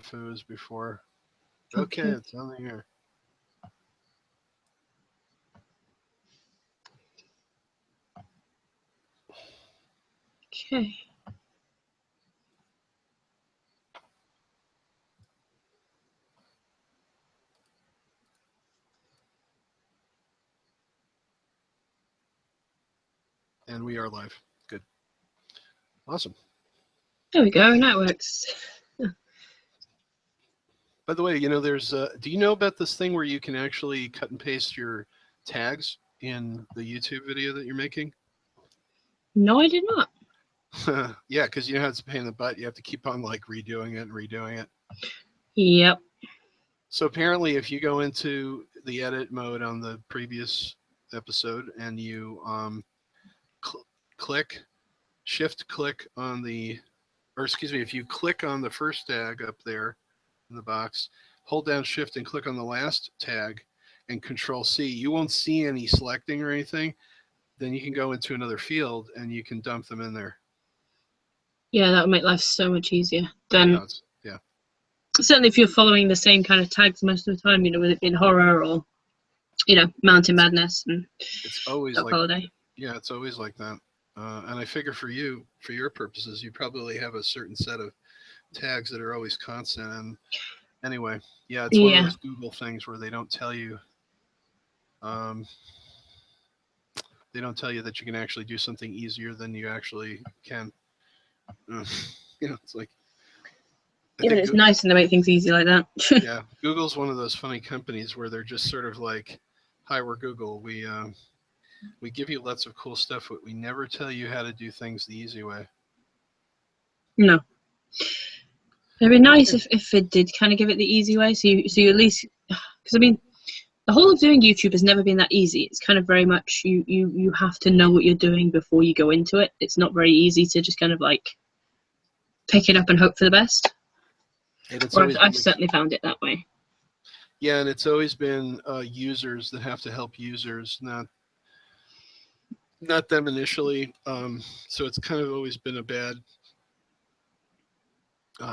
FOs before. Okay, it's on the air. Okay. And we are live. Good. Awesome. There we go. Now it works. By the way, there's. Do you know about this thing where you can actually cut and paste your tags in the YouTube video that you're making? No, I did not. Yeah, because you know how it's a pain in the butt. You have to keep on like redoing it and redoing it. Yep. So apparently, if you go into the edit mode on the previous episode and you click, shift click on the, or excuse me, if you click on the first tag up there in the box, hold down shift and click on the last tag and control C, you won't see any selecting or anything. Then you can go into another field and you can dump them in there. Yeah, that would make life so much easier. Then, yeah. Certainly if you're following the same kind of tags most of the time, with it being horror or, Mountain Madness and it's always like Holiday. Yeah, it's always like that. And I figure for you, for your purposes, you probably have a certain set of tags that are always constant. And anyway, yeah, it's one of those Google things where they don't tell you. They don't tell you that you can actually do something easier than you actually can. It's like. Yeah, but it's nice and they make things easy like that. Yeah, Google's one of those funny companies where they're just sort of like, "Hi, we're Google. We give you lots of cool stuff, but we never tell you how to do things the easy way." No. It'd be nice if it did kind of give it the easy way, so you at least, because the whole of doing YouTube has never been that easy. It's kind of very much you have to know what you're doing before you go into it. It's not very easy to just kind of like pick it up and hope for the best. I've certainly found it that way. Yeah, and it's always been users that have to help users, not them initially. So it's kind of always been a bad.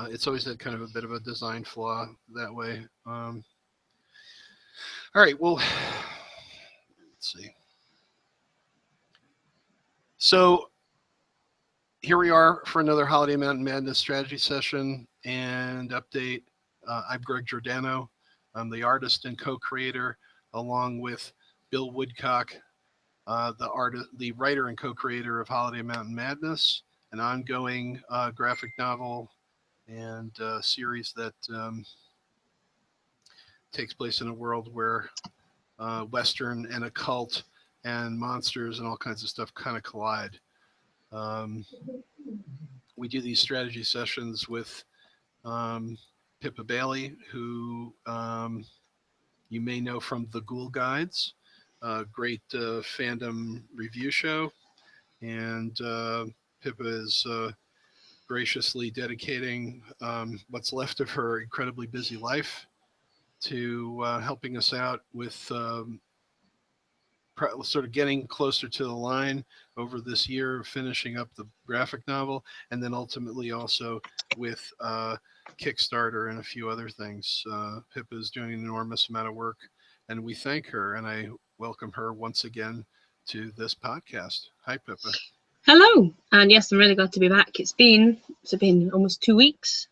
It's always had kind of a bit of a design flaw that way. All right, well, let's see. So here we are for another Holiday Mountain Madness strategy session and update. I'm Greg Giordano. I'm the artist and co-creator, along with Bill Woodcock, the writer and co-creator of Holiday Mountain Madness, an ongoing graphic novel and series that takes place in a world where Western and occult and monsters and all kinds of stuff kind of collide. We do these strategy sessions with Pippa Bailey, who you may know from the Ghoul Guides, great fandom review show. And Pippa is graciously dedicating what's left of her incredibly busy life to helping us out with sort of getting closer to the line over this year, finishing up the graphic novel, and then ultimately also with Kickstarter and a few other things. Pippa is doing an enormous amount of work, and we thank her, and I welcome her once again to this podcast. Hi, Pippa. Hello, and yes, I'm really glad to be back. It's been almost 2 weeks,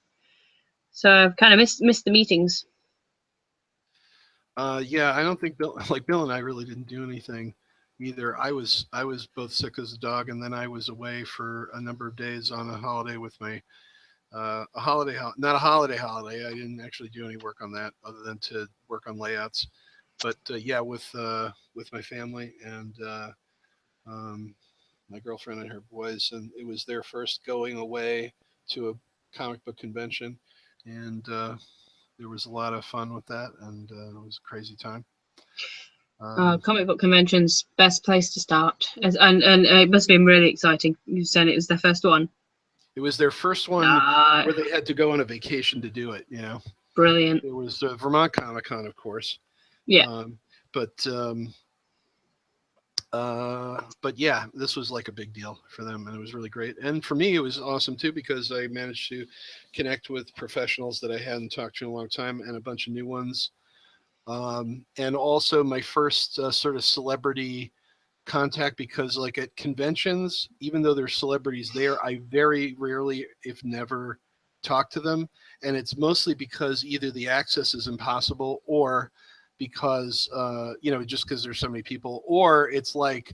so I've kind of missed the meetings. Yeah, I don't think Bill and I really didn't do anything either. I was both sick as a dog, and then I was away for a number of days on a holiday with my not a holiday. I didn't actually do any work on that other than to work on layouts. But yeah, with my family and my girlfriend and her boys, and it was their first going away to a comic book convention, and there was a lot of fun with that, and it was a crazy time. Comic book conventions, best place to start, and it must have been really exciting. You said it was their first one. It was their first one where they had to go on a vacation to do it. Brilliant. It was Vermont Comic Con, of course. Yeah. But But yeah, this was like a big deal for them, and it was really great. And for me, it was awesome too because I managed to connect with professionals that I hadn't talked to in a long time, and a bunch of new ones. And also my first sort of celebrity contact, because like at conventions, even though there's celebrities there, I very rarely, if never, talk to them, and it's mostly because either the access is impossible, or because just because there's so many people, or it's like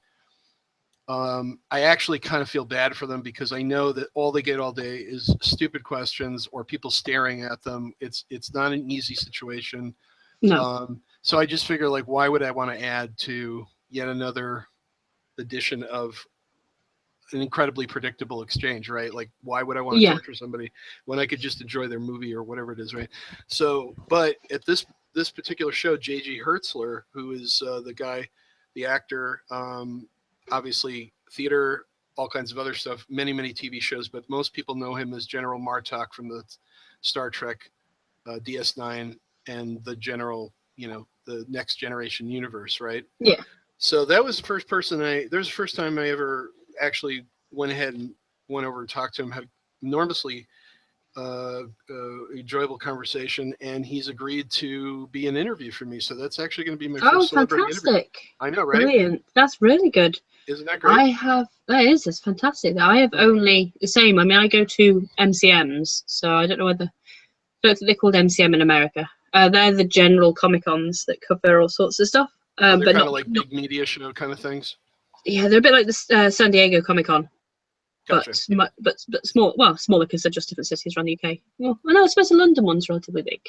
I actually kind of feel bad for them because I know that all they get all day is stupid questions or people staring at them. It's not an easy situation. No. So I just figure, like, why would I want to add to yet another edition of an incredibly predictable exchange, right? Like, why would I want to Yeah. torture somebody when I could just enjoy their movie or whatever it is, right? So, but at this particular show, J.G. Hertzler, who is the actor, obviously theater, all kinds of other stuff, many TV shows, but most people know him as General Martok from the Star Trek DS9 and the general, the Next Generation universe, right? Yeah. So that was the first person there's the first time I ever actually went ahead and went over and talked to him, had enormously enjoyable conversation, and he's agreed to be an interview for me. So that's actually going to be my first celebrity interview. Fantastic. I know, right? Brilliant. That's really good. Isn't that great? It's fantastic. I have only the same. I mean, I go to MCMs, so I don't know whether they're called MCM in America. They're the general Comic-Cons that cover all sorts of stuff. They're but kind not of like big media show kind of things. Yeah, they're a bit like the San Diego Comic-Con, Gotcha. but small. Well, smaller because they're just different cities around the UK. Well, I know I suppose the London one's relatively big,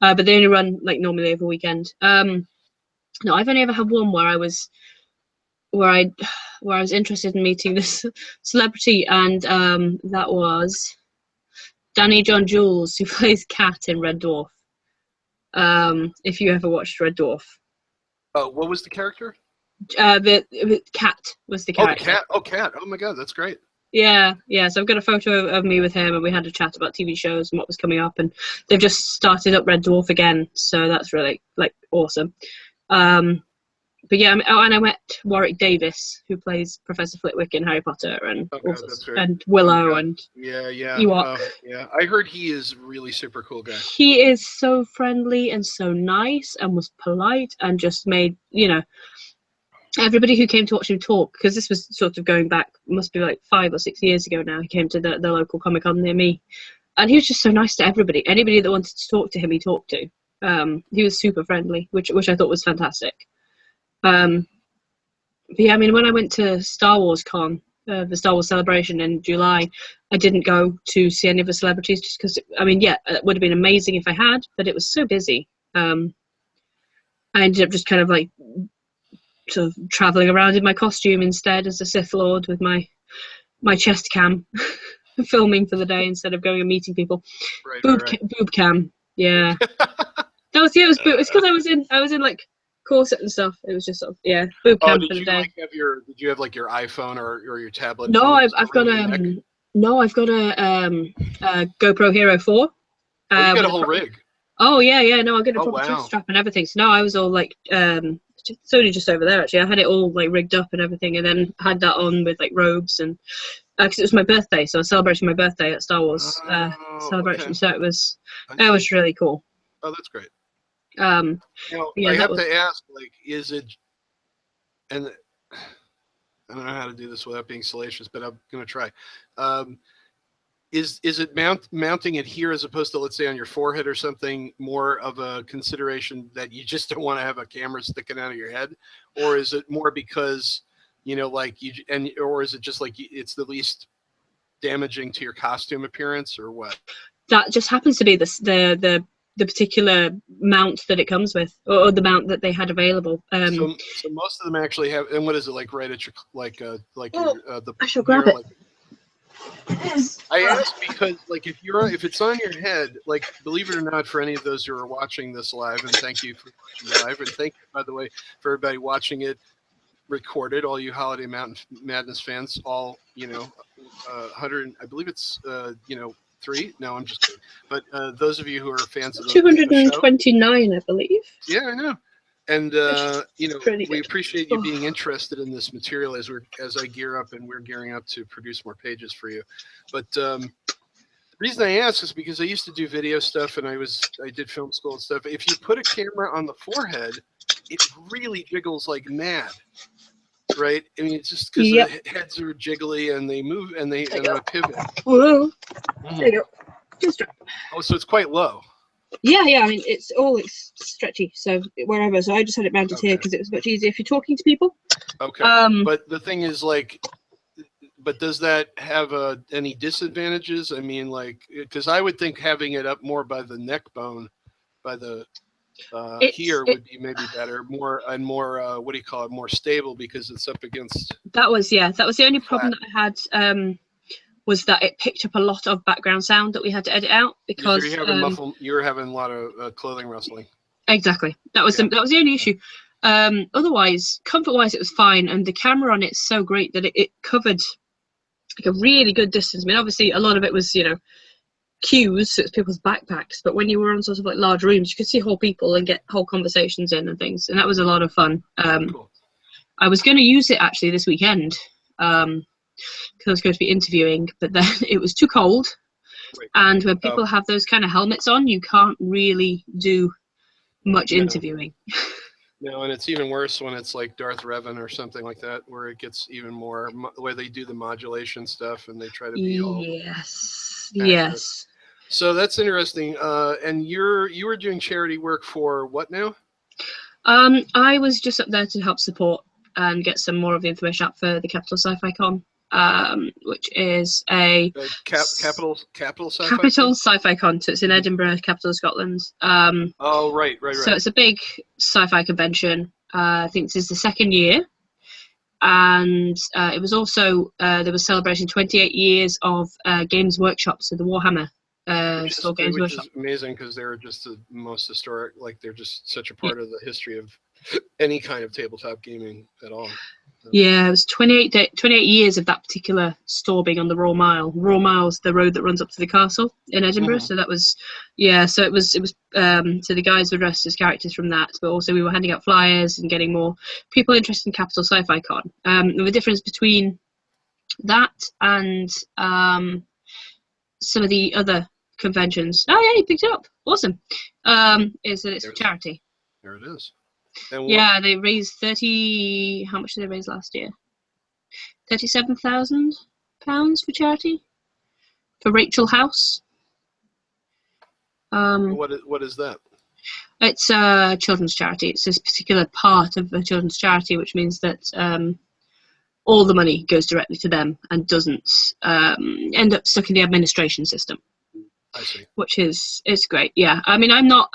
but they only run like normally over a weekend. No, I've only ever had one where I was interested in meeting this celebrity, and that was Danny John Jules, who plays Cat in Red Dwarf. If you ever watched Red Dwarf. Oh, what was the character? The Cat was the character. Oh, the Cat. Oh, Cat. Oh my God, that's great. Yeah. So I've got a photo of me with him, and we had a chat about TV shows and what was coming up, and they've just started up Red Dwarf again, so that's really awesome. But yeah, and I met Warwick Davis, who plays Professor Flitwick in Harry Potter, and and Willow, and Ewok. Yeah, I heard he is really super cool guy. He is so friendly and so nice, and was polite, and just made everybody who came to watch him talk, because this was sort of going back, must be like 5 or 6 years ago now. He came to the local Comic-Con near me, and he was just so nice to everybody. Anybody that wanted to talk to him, he talked to. He was super friendly, which I thought was fantastic. But yeah, I mean, when I went to Star Wars Con, the Star Wars Celebration in July, I didn't go to see any of the celebrities just because, I mean, yeah, it would have been amazing if I had, but it was so busy. I ended up just kind of like sort of traveling around in my costume instead as a Sith Lord with my chest cam, filming for the day instead of going and meeting people. Boob cam, yeah. It was because I was in like corset and stuff. It was just sort of boob cam for the day. Did you have like your iPhone or your tablet? No, I've got a GoPro Hero 4. You got a whole rig. Oh yeah. No, I got a proper chest strap and everything. So no, I was all like it's only just over there actually. I had it all like rigged up and everything, and then had that on with like robes, and because it was my birthday, so I was celebrating my birthday at Star Wars celebration. Okay. So it was really cool. Oh, that's great. I have to ask, like, is it? And I don't know how to do this without being salacious, but I'm going to try. Is it mounting it here as opposed to, let's say, on your forehead or something, more of a consideration that you just don't want to have a camera sticking out of your head, or is it more because or is it just like it's the least damaging to your costume appearance, or what? That just happens to be the particular mount that it comes with, or the mount that they had available. So most of them actually have. And what is it like? Right at your I shall grab it. I ask because, like, if it's on your head, like, believe it or not, for any of those who are watching this live, and thank you for watching live, and thank you, by the way, for everybody watching it recorded, all you Holiday Madness fans, all 100. I believe it's 3. No, I'm just kidding. But those of you who are fans of 229, I believe. Yeah, I know. And you know, Pretty we good. appreciate you Oh. being interested in this material as I gear up, and we're gearing up to produce more pages for you. But the reason I ask is because I used to do video stuff, and I did film school and stuff. If you put a camera on the forehead, it really jiggles like mad, right? I mean, it's just because Yep. the heads are jiggly and they move and they There you go. pivot. Whoa. Mhm. There you go. Just drop. Oh, so it's quite low. Yeah. I mean, it's stretchy, so wherever. So I just had it mounted here because it was much easier if you're talking to people. Okay. But the thing is, like, but does that have any disadvantages? I mean, like, because I would think having it up more by the neck bone, by the here would be maybe better, more what do you call it, more stable because it's up against. That was the only problem that I had. Was that it picked up a lot of background sound that we had to edit out because you were having a lot of clothing rustling. Exactly. That was the only issue. Otherwise, comfort-wise, it was fine, and the camera on it's so great that it covered like a really good distance. I mean, obviously, a lot of it was cues, so it's people's backpacks. But when you were on sort of like large rooms, you could see whole people and get whole conversations in and things, and that was a lot of fun. Cool. I was going to use it actually this weekend. Because I was going to be interviewing, but then it was too cold. Right. And when people have those kind of helmets on, you can't really do much interviewing. No, and it's even worse when it's like Darth Revan or something like that, where it gets even more, where they do the modulation stuff and they try to be all. Yes. So that's interesting. And you were doing charity work for what now? I was just up there to help support and get some more of the information out for the Capital Sci-Fi Con. Which is a capital Sci-Fi Con. So it's in Edinburgh, capital of Scotland. Right. So it's a big sci-fi convention. I think this is the second year, and it was also there was celebrating 28 years of Games Workshop, so the Warhammer which is amazing because they're just the most historic. Like they're just such a part of the history of any kind of tabletop gaming at all. Yeah, it was 28 years of that particular store being on the Raw Mile. Raw Mile's the road that runs up to the castle in Edinburgh. So that was, so it was. So the guys were dressed as characters from that, but also we were handing out flyers and getting more people interested in Capital Sci-Fi Con. The difference between that and some of the other conventions. Oh yeah, you picked it up. Awesome. Is that it's for charity. There it is. Yeah, they raised 30. How much did they raise last year? £37,000 for charity for Rachel House. What is that? It's a children's charity. It's this particular part of a children's charity, which means that all the money goes directly to them and doesn't end up stuck in the administration system. I see. Which is great. Yeah, I mean, I'm not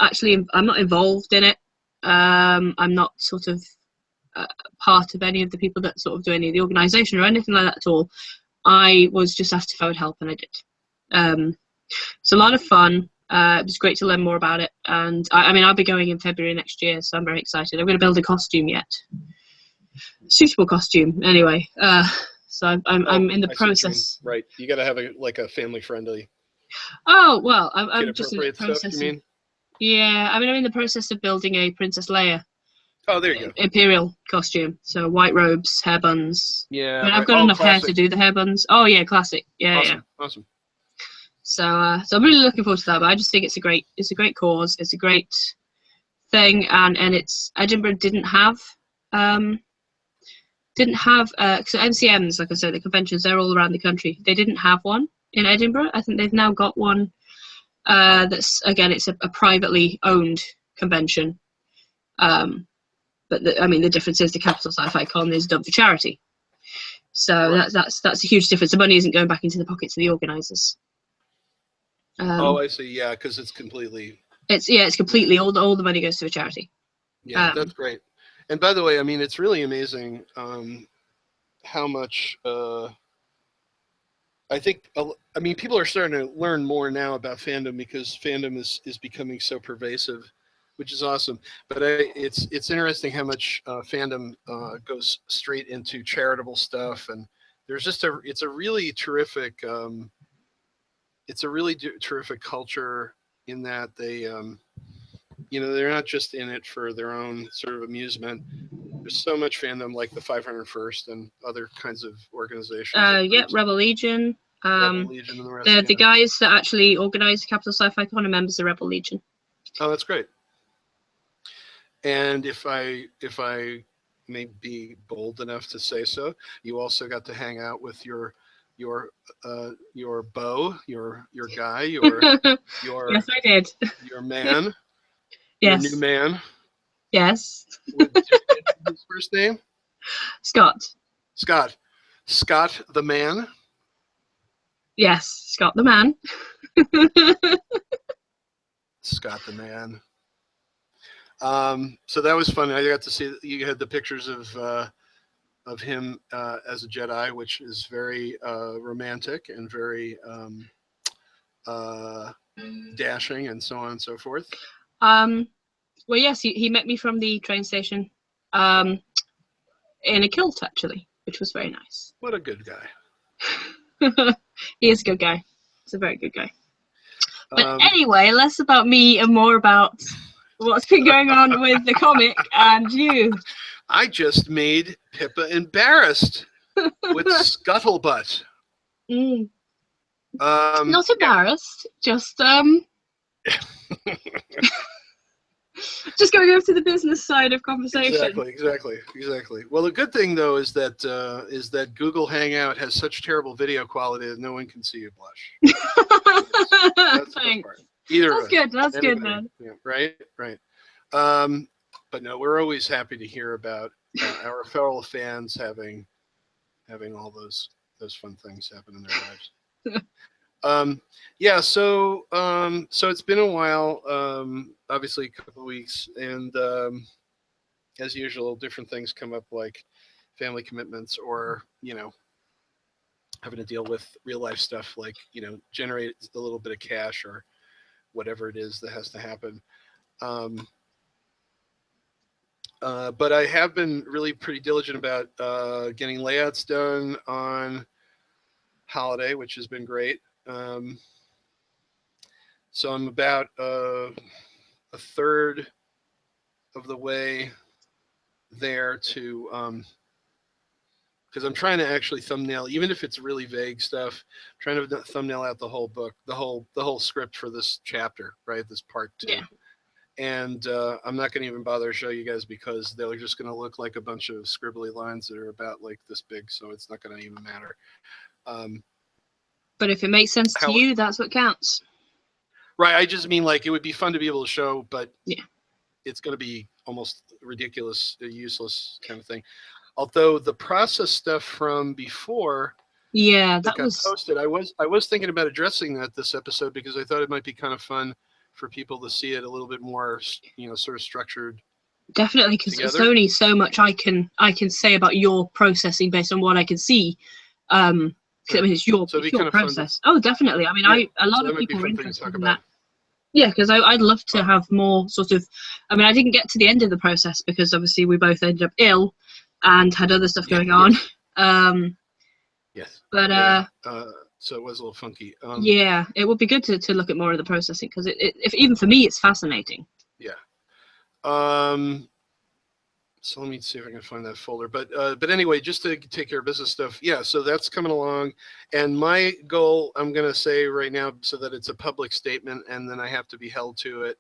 involved in it. I'm not sort of part of any of the people that sort of do any of the organisation or anything like that at all. I was just asked if I would help, and I did. It's a lot of fun. It was great to learn more about it, and I mean, I'll be going in February next year, so I'm very excited. I'm going to build a costume yet, suitable costume anyway. So I'm in the process. Right, you got to have a family friendly. Oh well, I'm just in the process. Stuff, you mean? Yeah, I mean, I'm in the process of building a Princess Leia. Oh, there you go. Imperial costume. So white robes, hair buns. Yeah. I mean, I've got enough hair to do the hair buns. Oh yeah, classic. Yeah, Awesome. So I'm really looking forward to that. But I just think it's a great cause. It's a great thing, and it's Edinburgh didn't have so NCMs, like I said, the conventions, they're all around the country. They didn't have one in Edinburgh. I think they've now got one. That's again, it's a privately owned convention. But the difference is the Capital Sci-Fi Con is done for charity. So that's a huge difference. The money isn't going back into the pockets of the organisers. I see. Yeah, because it's completely. It's completely all the money goes to a charity. Yeah, that's great. And by the way, I mean, it's really amazing how much. I think people are starting to learn more now about fandom because fandom is becoming so pervasive, which is awesome. But it's interesting how much fandom goes straight into charitable stuff, and there's just it's a really terrific culture in that they they're not just in it for their own sort of amusement. There's so much fandom, like the 501st and other kinds of organizations. Yeah, Rebel Legion. Rebel Legion and the rest. The guys that actually organised Capital Sci-Fi Con are members of Rebel Legion. Oh, that's great. And if I may be bold enough to say so, you also got to hang out with your beau, your guy, your yes, I did. Your man, yes, your new man. Yes. His first name? Scott. Scott the man. Yes, Scott the man. Scott the man. So that was fun. I got to see, you had the pictures of him as a Jedi, which is very romantic and very dashing and so on and so forth. Well, yes, he met me from the train station in a kilt, actually, which was very nice. What a good guy. He is a good guy. He's a very good guy. But anyway, less about me and more about what's been going on with the comic and you. I just made Pippa embarrassed with Scuttlebutt. Not embarrassed, just just going over to the business side of conversation. Exactly. Well, the good thing though is that Google Hangout has such terrible video quality that no one can see you blush. That's the part. That's good, man. Yeah, right. But no, we're always happy to hear about our fellow fans having all those fun things happen in their lives. Yeah, so it's been a while, obviously a couple of weeks, and as usual, different things come up like family commitments or having to deal with real life stuff like generate a little bit of cash or whatever it is that has to happen. But I have been really pretty diligent about getting layouts done on Holliday, which has been great. So I'm about a third of the way there to, because I'm trying to actually thumbnail, even if it's really vague stuff, trying to thumbnail out the whole book, the whole script for this chapter, right? This part 2. Yeah. And I'm not going to even bother to show you guys because they're just going to look like a bunch of scribbly lines that are about like this big, so it's not going to even matter. But if it makes sense to you, that's what counts. Right. I just mean like it would be fun to be able to show, but yeah, it's going to be almost ridiculous, useless kind of thing. Although the process stuff from before, that got was posted. I was thinking about addressing that this episode because I thought it might be kind of fun for people to see it a little bit more, sort of structured. Definitely, because there's only so much I can say about your processing based on what I can see. I mean, it's your process. Oh, definitely. I mean, a lot of people are interested in that. Yeah, because I'd love to have more sort of. I mean, I didn't get to the end of the process because obviously we both ended up ill and had other stuff going on. Yes. But so it was a little funky. Yeah, it would be good to look at more of the processing because if even for me, it's fascinating. Yeah. So let me see if I can find that folder. But anyway, just to take care of business stuff. Yeah, so that's coming along. And my goal, I'm going to say right now so that it's a public statement and then I have to be held to it,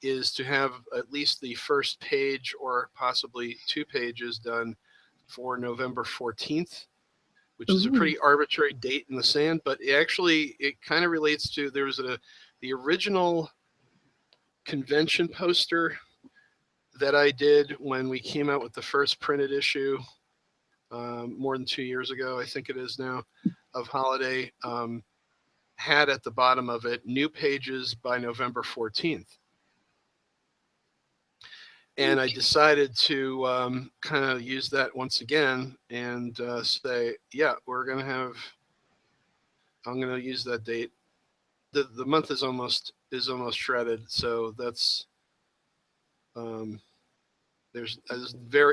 is to have at least the first page or possibly 2 pages done for November 14th, which is a pretty arbitrary date in the sand. But it kind of relates to, there was the original convention poster that I did when we came out with the first printed issue more than 2 years ago, I think it is now, of Holliday, had at the bottom of it, new pages by November 14th. And I decided to kind of use that once again and say, yeah, I'm going to use that date. The month is almost shredded, so that's it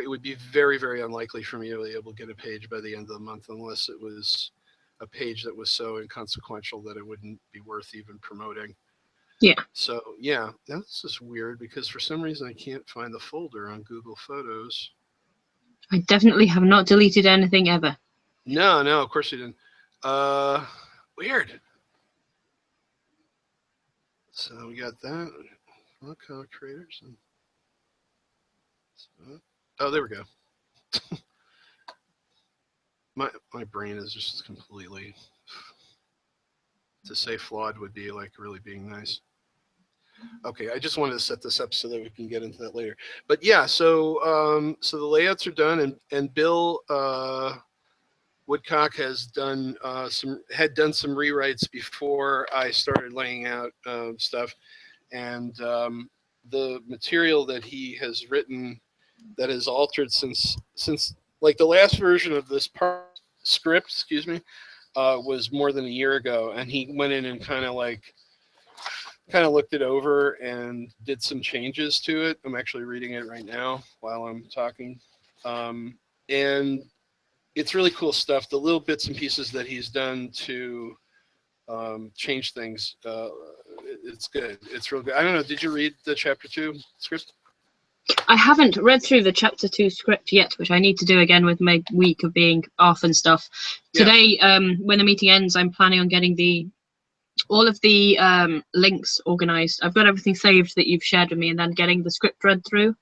would be very, very unlikely for me to be able to get a page by the end of the month unless it was a page that was so inconsequential that it wouldn't be worth even promoting. Yeah. So yeah, this is weird because for some reason I can't find the folder on Google Photos. I definitely have not deleted anything ever. No, of course you didn't. Weird. So we got that. Woodcock creators. And... oh, there we go. my brain is just completely. To say flawed would be like really being nice. Okay, I just wanted to set this up so that we can get into that later. But yeah, so so the layouts are done, and Bill Woodcock has done some rewrites before I started laying out stuff, and the material that he has written that has altered since like the last version of this script, excuse me, was more than a year ago, and he went in and kind of looked it over and did some changes to it. I'm actually reading it right now while I'm talking, and it's really cool stuff. The little bits and pieces that he's done to change things, it's good. It's real good. I don't know. Did you read the chapter 2 script? I haven't read through the chapter 2 script yet, which I need to do again with my week of being off and stuff. Today, when the meeting ends, I'm planning on getting all of the links organized. I've got everything saved that you've shared with me, and then getting the script read through.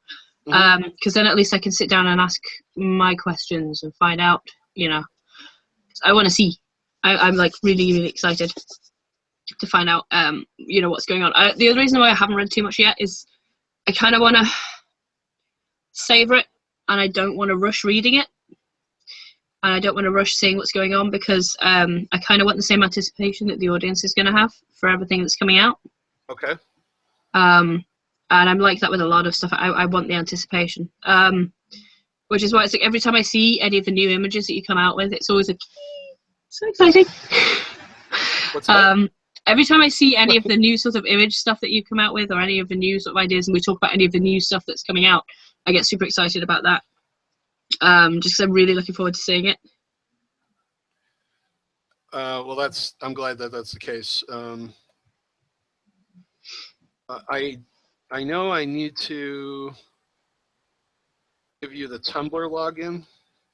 Because then at least I can sit down and ask my questions and find out, I want to see. I'm like really, really excited to find out, what's going on. The other reason why I haven't read too much yet is I kind of want to savor it, and I don't want to rush reading it, and I don't want to rush seeing what's going on, because I kind of want the same anticipation that the audience is going to have for everything that's coming out. Okay. And I'm like that with a lot of stuff. I want the anticipation, which is why it's like every time I see any of the new images that you come out with, it's always like so exciting. What's that? Every time I see any of the new sort of image stuff that you come out with, or any of the new sort of ideas, and we talk about any of the new stuff that's coming out, I get super excited about that. Just because I'm really looking forward to seeing it. Well, I'm glad that that's the case. I know I need to give you the Tumblr login,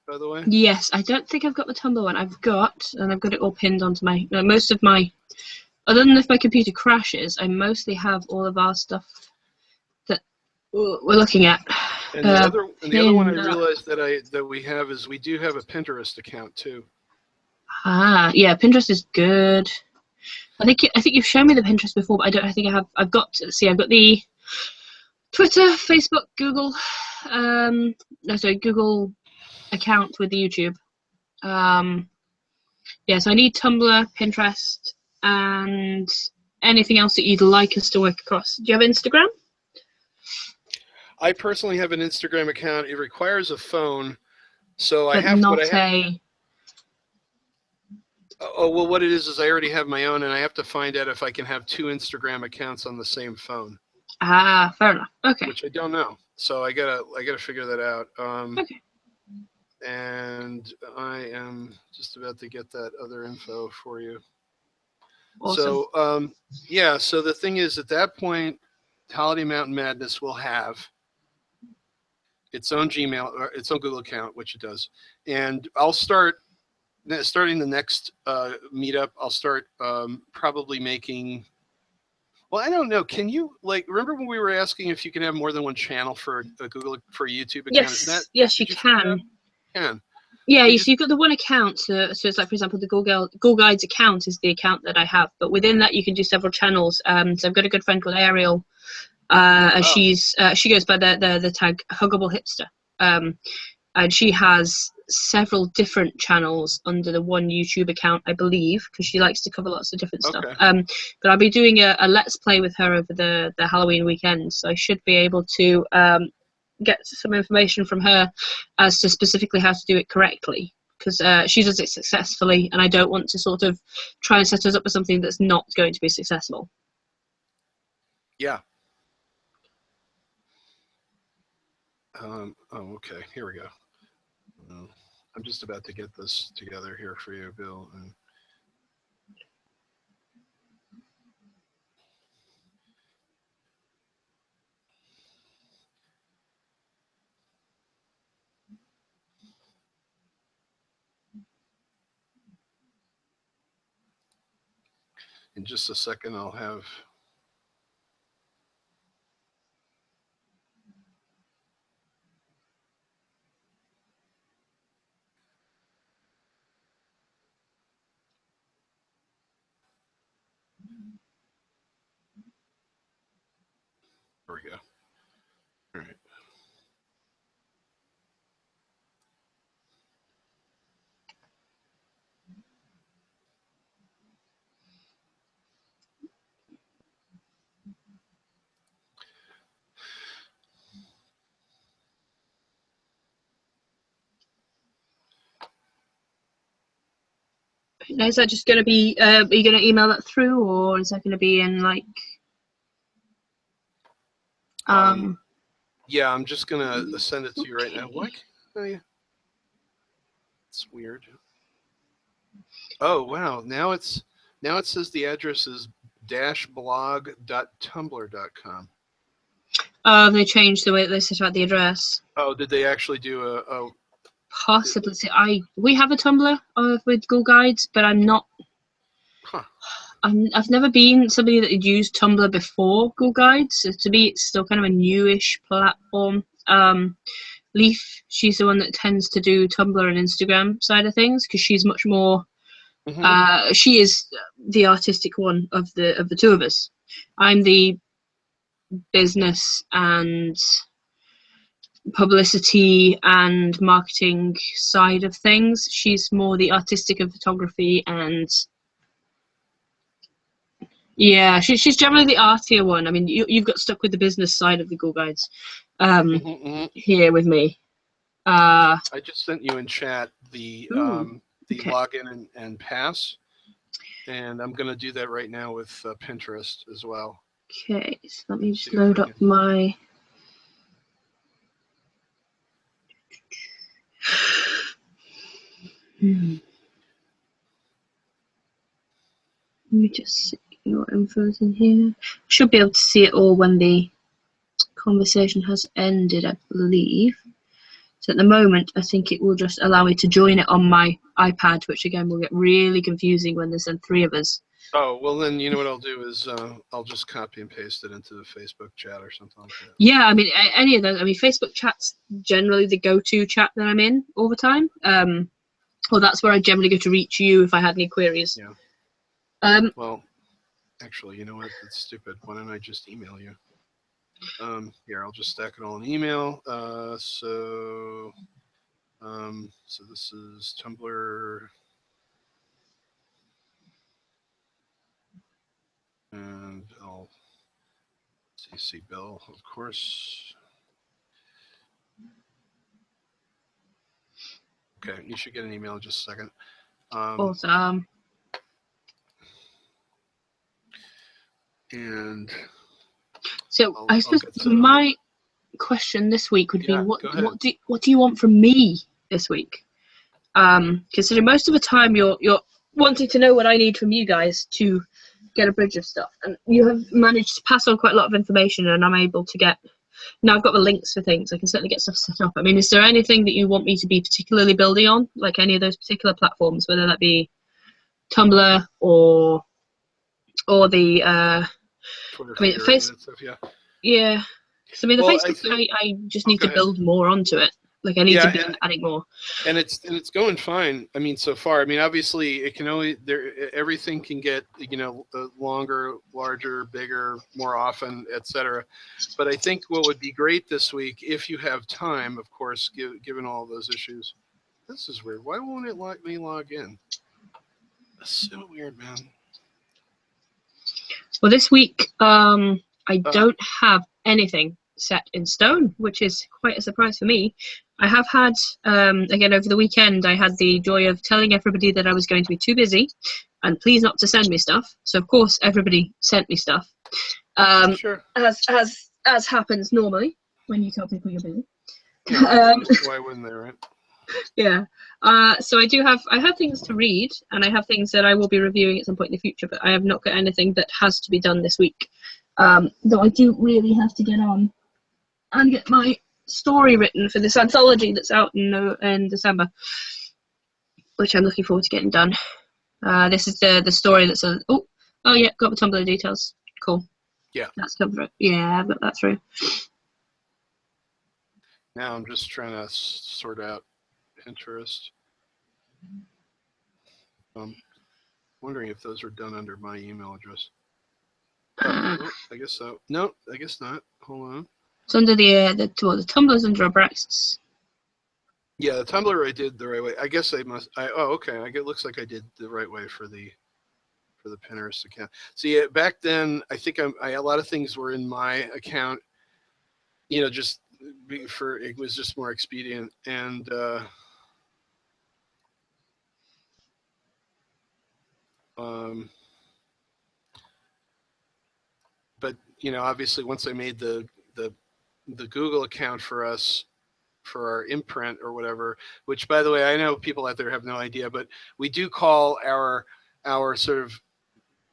by the way. Yes, I don't think I've got the Tumblr one. I've got it all pinned onto my most of my. Other than if my computer crashes, I mostly have all of our stuff that we're looking at. And the other one I realized that we have is we do have a Pinterest account too. Yeah, Pinterest is good. I think you've shown me the Pinterest before, but I think I have. I've got the Twitter, Facebook, Google. Google account with YouTube. Yeah, so I need Tumblr, Pinterest, and anything else that you'd like us to work across. Do you have Instagram? I personally have an Instagram account. It requires a phone, so but I have not what I have. Oh, well, what it is I already have my own, and I have to find out if I can have 2 Instagram accounts on the same phone. Fair enough. Okay. Which I don't know, so I gotta figure that out. Okay. And I am just about to get that other info for you. Awesome. So yeah, so the thing is, at that point, Holiday Mountain Madness will have its own Gmail or its own Google account, which it does, and I'll starting the next meetup. I'll start probably making. Well, I don't know. Can you remember when we were asking if you can have more than one channel for a YouTube account? Yes, you can. Can. Yeah, so you've got the one account. So it's like, for example, the Ghoul Guides account is the account that I have, but within that you can do several channels. So I've got a good friend called Ariel. She goes by the tag Huggable Hipster, and she has several different channels under the one YouTube account, I believe, because she likes to cover lots of different stuff. But I'll be doing a Let's Play with her over the Halloween weekend, so I should be able to get some information from her as to specifically how to do it correctly, because she does it successfully, and I don't want to sort of try and set us up with something that's not going to be successful. Yeah. Okay. Here we go. I'm just about to get this together here for you, Bill. in just a second, I'll have. There we go. All right. Now, is that just going to be, are you going to email that through, or is that going to be in like, yeah, I'm just going to send it to you right now. Why can't I? It's weird. Oh, wow. Now it says the address is -blog.tumblr.com. They changed the way that they set out the address. Oh, did they actually do a Possibly. See, we have a Tumblr with Ghoul Guides, but I'm not. Huh. I've never been somebody that had used Tumblr before Ghoul Guides. So to me, it's still kind of a newish platform. Leaf, she's the one that tends to do Tumblr and Instagram side of things because she's much more. She is the artistic one of the two of us. I'm the business and publicity and marketing side of things. She's more the artistic and photography, and yeah, she's generally the artier one. I mean, you've got stuck with the business side of the Ghoul Guides here with me. I just sent you in chat the okay. login and pass, and I'm going to do that right now with Pinterest as well. Okay, so let me just load up my. Let me just see what info's in here. Should be able to see it all when the conversation has ended, I believe. So at the moment, I think it will just allow me to join it on my iPad, which again will get really confusing when there's 3 of us. Oh, well then, you know what I'll do is I'll just copy and paste it into the Facebook chat or something like that. Yeah, I mean, any of those. I mean, Facebook chat's generally the go-to chat that I'm in all the time. Well, that's where I generally go to reach you if I had any queries. Yeah. Well, actually, you know what? That's stupid. Why don't I just email you? Here, I'll just stack it all in email. So this is Tumblr. And I'll CC Bill, of course. Okay, you should get an email in just a second. Awesome. And so I suppose my question this week would be, what do you want from me this week? Considering most of the time you're wanting to know what I need from you guys to get a bridge of stuff, and you have managed to pass on quite a lot of information, and I'm able to get. Now I've got the links for things. I can certainly get stuff set up. I mean, is there anything that you want me to be particularly building on, like any of those particular platforms, whether that be Tumblr or the Twitter, I mean, Facebook. Stuff, yeah. Yeah. Because I mean, the Facebook, I just need to build more onto it. Like I need to be adding more. And it's going fine. I mean, so far. I mean, obviously, it can only everything can get longer, larger, bigger, more often, etc. But I think what would be great this week, if you have time, of course, given all those issues. This is weird. Why won't it let me log in? That's so weird, man. Well, this week, I don't have anything set in stone, which is quite a surprise for me. I have had, again, over the weekend, I had the joy of telling everybody that I was going to be too busy and please not to send me stuff. So, of course, everybody sent me stuff. Sure. As happens normally when you tell people you're busy. Why wouldn't they, right? Yeah. So I have things to read, and I have things that I will be reviewing at some point in the future, but I have not got anything that has to be done this week. Though I do really have to get on and get my story written for this anthology that's out in December, which I'm looking forward to getting done. This is the story that's Oh yeah, got the Tumblr details. Cool. Yeah. That's come through. Yeah, I've got that through. Now I'm just trying to sort out Pinterest. Wondering if those are done under my email address. Oh, I guess so. No, I guess not. Hold on. It's under the Tumblr's under Abraxas. Yeah, the Tumblr I did the right way. I guess I must. Okay. It looks like I did the right way for the Pinterest account. See, back then, I think a lot of things were in my account. You know, just it was just more expedient, and but you know, obviously, once I made the Google account for us for our imprint or whatever, which by the way, I know people out there have no idea, but we do call our sort of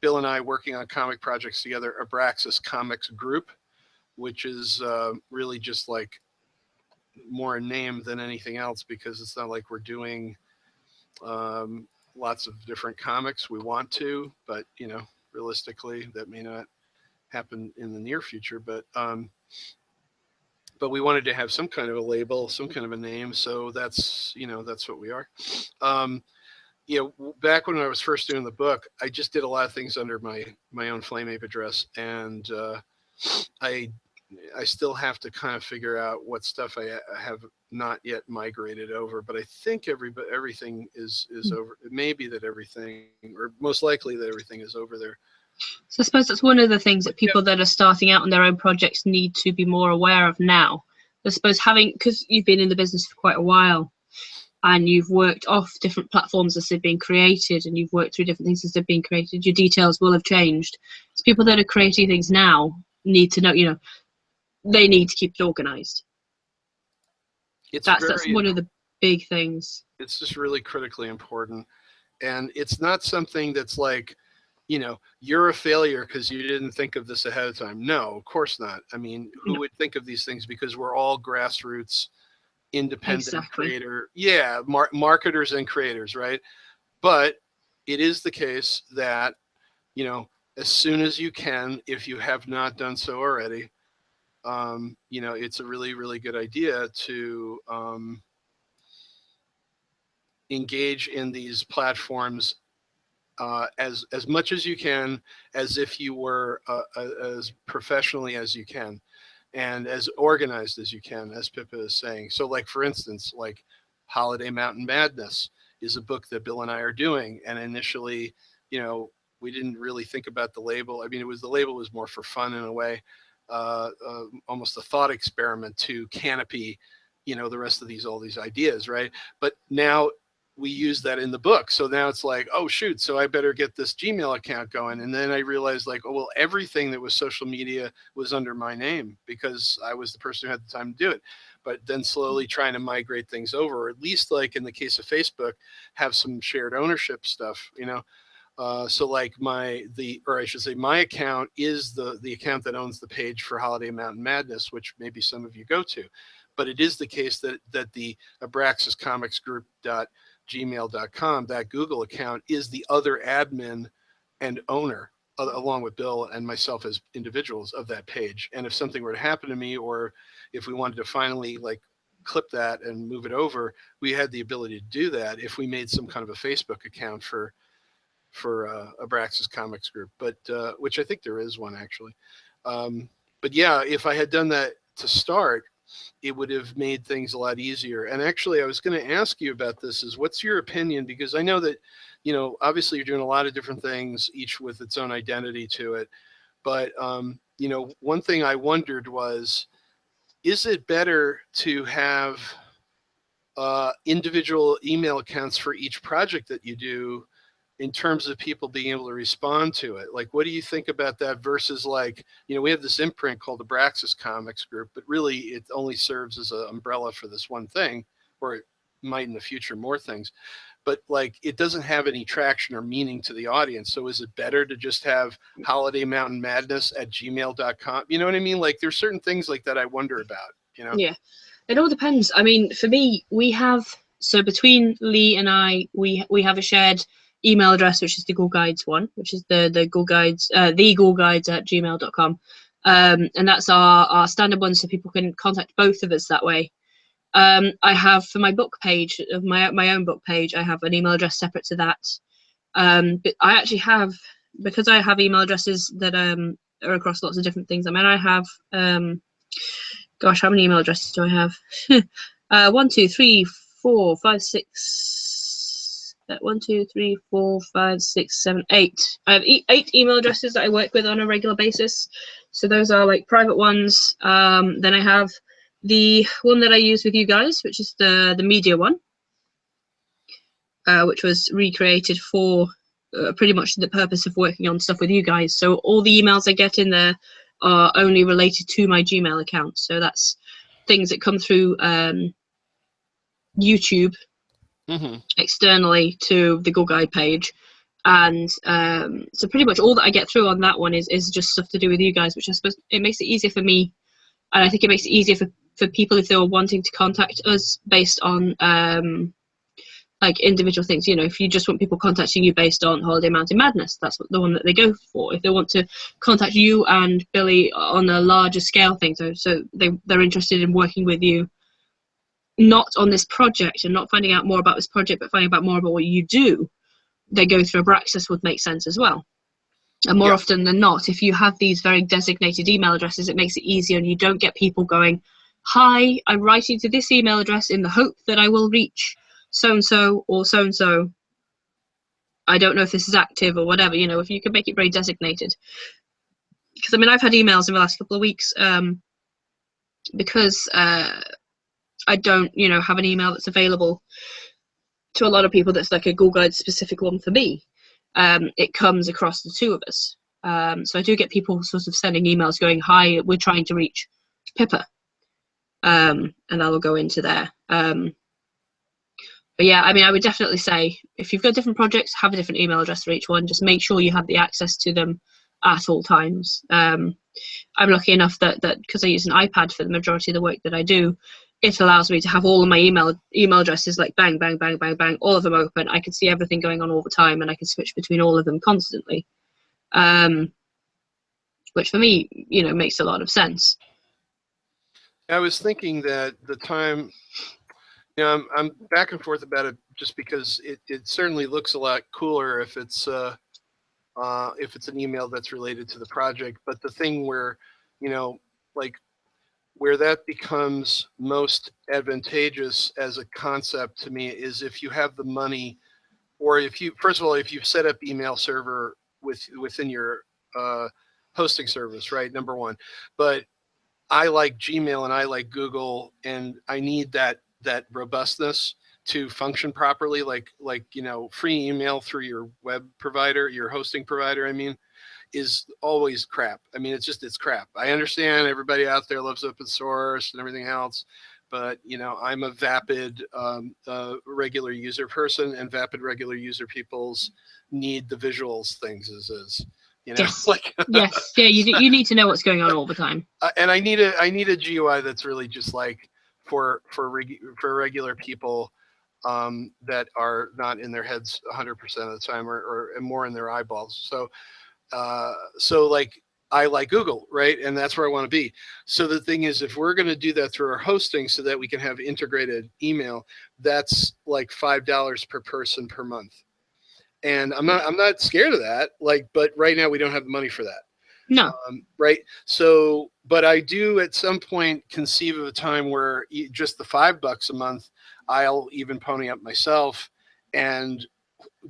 Bill and I working on comic projects together Abraxas Comics Group, which is really just like more a name than anything else, because it's not like we're doing lots of different comics. We want to, but you know, realistically, that may not happen in the near future. But we wanted to have some kind of a label, some kind of a name. So that's, you know, that's what we are. You know, back when I was first doing the book, I just did a lot of things under my own Flameape address, and I still have to kind of figure out what stuff I have not yet migrated over. But I think everything is over. It may be that everything, or most likely that everything is over there. So I suppose that's one of the things that people that are starting out on their own projects need to be more aware of now. I suppose because you've been in the business for quite a while, and you've worked off different platforms as they've been created, and you've worked through different things as they've been created, your details will have changed. So people that are creating things now need to know, you know, they need to keep it organized. That's one of the big things. It's just really critically important. And it's not something that's like, you know, you're a failure because you didn't think of this ahead of time. No, of course not. I mean, who would think of these things? Because we're all grassroots, independent creator. Yeah, marketers and creators, right? But it is the case that, you know, as soon as you can, if you have not done so already, you know, it's a really, really good idea to engage in these platforms as much as you can, as if you were as professionally as you can, and as organized as you can, as Pippa is saying. So, like for instance, like Holliday Mountain Madness is a book that Bill and I are doing, and initially, you know, we didn't really think about the label. I mean, the label was more for fun in a way, almost a thought experiment to canopy, you know, the rest of all these ideas, right? But now we use that in the book. So now it's like, oh shoot, so I better get this Gmail account going. And then I realized like, oh, well, everything that was social media was under my name because I was the person who had the time to do it. But then slowly trying to migrate things over, or at least like in the case of Facebook, have some shared ownership stuff, you know? So like my account is the account that owns the page for Holliday Mountain Madness, which maybe some of you go to. But it is the case that the Abraxas Comics Group gmail.com, that Google account, is the other admin and owner, along with Bill and myself as individuals, of that page. And if something were to happen to me, or if we wanted to finally like clip that and move it over, we had the ability to do that if we made some kind of a Facebook account for Abraxas Comics Group, but which I think there is one actually. But yeah, if I had done that to start, it would have made things a lot easier. And actually, I was going to ask you about this, is what's your opinion? Because I know that, you know, obviously you're doing a lot of different things, each with its own identity to it. But, you know, one thing I wondered was, is it better to have individual email accounts for each project that you do, in terms of people being able to respond to it? Like, what do you think about that versus like, you know, we have this imprint called the Abraxas Comics Group, but really it only serves as an umbrella for this one thing, or it might in the future more things, but like it doesn't have any traction or meaning to the audience. So is it better to just have Holiday Mountain Madness at gmail.com? You know what I mean? Like there's certain things like that I wonder about, you know? Yeah, it all depends. I mean, for me, so between Lee and I, we have a shared email address, which is the Ghoul Guides one, which is the Ghoul Guides, theghoulguides@gmail.com. And that's our standard one, so people can contact both of us that way. I have, for my book page, of my own book page, I have an email address separate to that. But I actually have, because I have email addresses that are across lots of different things. I mean, I have, gosh, how many email addresses do I have? 1, 2, 3, 4, 5, 6. 1, 2, 3, 4, 5, 6, 7, 8. I have 8 email addresses that I work with on a regular basis. So those are like private ones. Then I have the one that I use with you guys, which is the media one, which was recreated for pretty much the purpose of working on stuff with you guys. So all the emails I get in there are only related to my Gmail account. So that's things that come through YouTube externally to the Ghoul Guide page. And so pretty much all that I get through on that one is just stuff to do with you guys, which I suppose it makes it easier for me. And I think it makes it easier for people if they were wanting to contact us based on like individual things. You know, if you just want people contacting you based on Holiday Mountain Madness, that's the one that they go for. If they want to contact you and Billy on a larger scale thing, so they're interested in working with you, not on this project and not finding out more about this project, but finding out more about what you do, they go through Abraxas would make sense as well. And more often than not, if you have these very designated email addresses, it makes it easier, and you don't get people going, "Hi, I'm writing to this email address in the hope that I will reach so-and-so or so-and-so. I don't know if this is active," or whatever. You know, if you can make it very designated. Because, I mean, I've had emails in the last couple of weeks because I don't, you know, have an email that's available to a lot of people that's like a Ghoul Guide specific one for me. It comes across the two of us. So I do get people sort of sending emails going, "Hi, we're trying to reach Pippa." And I will go into there. But yeah, I mean, I would definitely say if you've got different projects, have a different email address for each one. Just make sure you have the access to them at all times. I'm lucky enough that because I use an iPad for the majority of the work that I do, it allows me to have all of my email addresses like bang, bang, bang, bang, bang, all of them open. I can see everything going on all the time, and I can switch between all of them constantly, which for me, you know, makes a lot of sense. I was thinking that the time, you know, I'm back and forth about it just because it certainly looks a lot cooler if it's an email that's related to the project. But the thing where, you know, like where that becomes most advantageous as a concept to me is if you have the money, or if you, first of all, if you've set up email server within your hosting service, right? Number one. But I like Gmail and I like Google, and I need that robustness to function properly. Like you know, free email through your web provider, your hosting provider, I mean, is always crap. I mean, it's crap. I understand everybody out there loves open source and everything else, but you know, I'm a vapid regular user person, and vapid regular user peoples need the visuals things as is. You know, yes. like yes, yeah, you need to know what's going on all the time. And I need a GUI that's really just like for regular people that are not in their heads 100% of the time, or more in their eyeballs. So like I like Google, right? And that's where I want to be. So the thing is, if we're going to do that through our hosting so that we can have integrated email, that's like $5 per person per month. And I'm not scared of that. Like, but right now we don't have the money for that. No. Right. So, but I do at some point conceive of a time where just the $5 a month, I'll even pony up myself and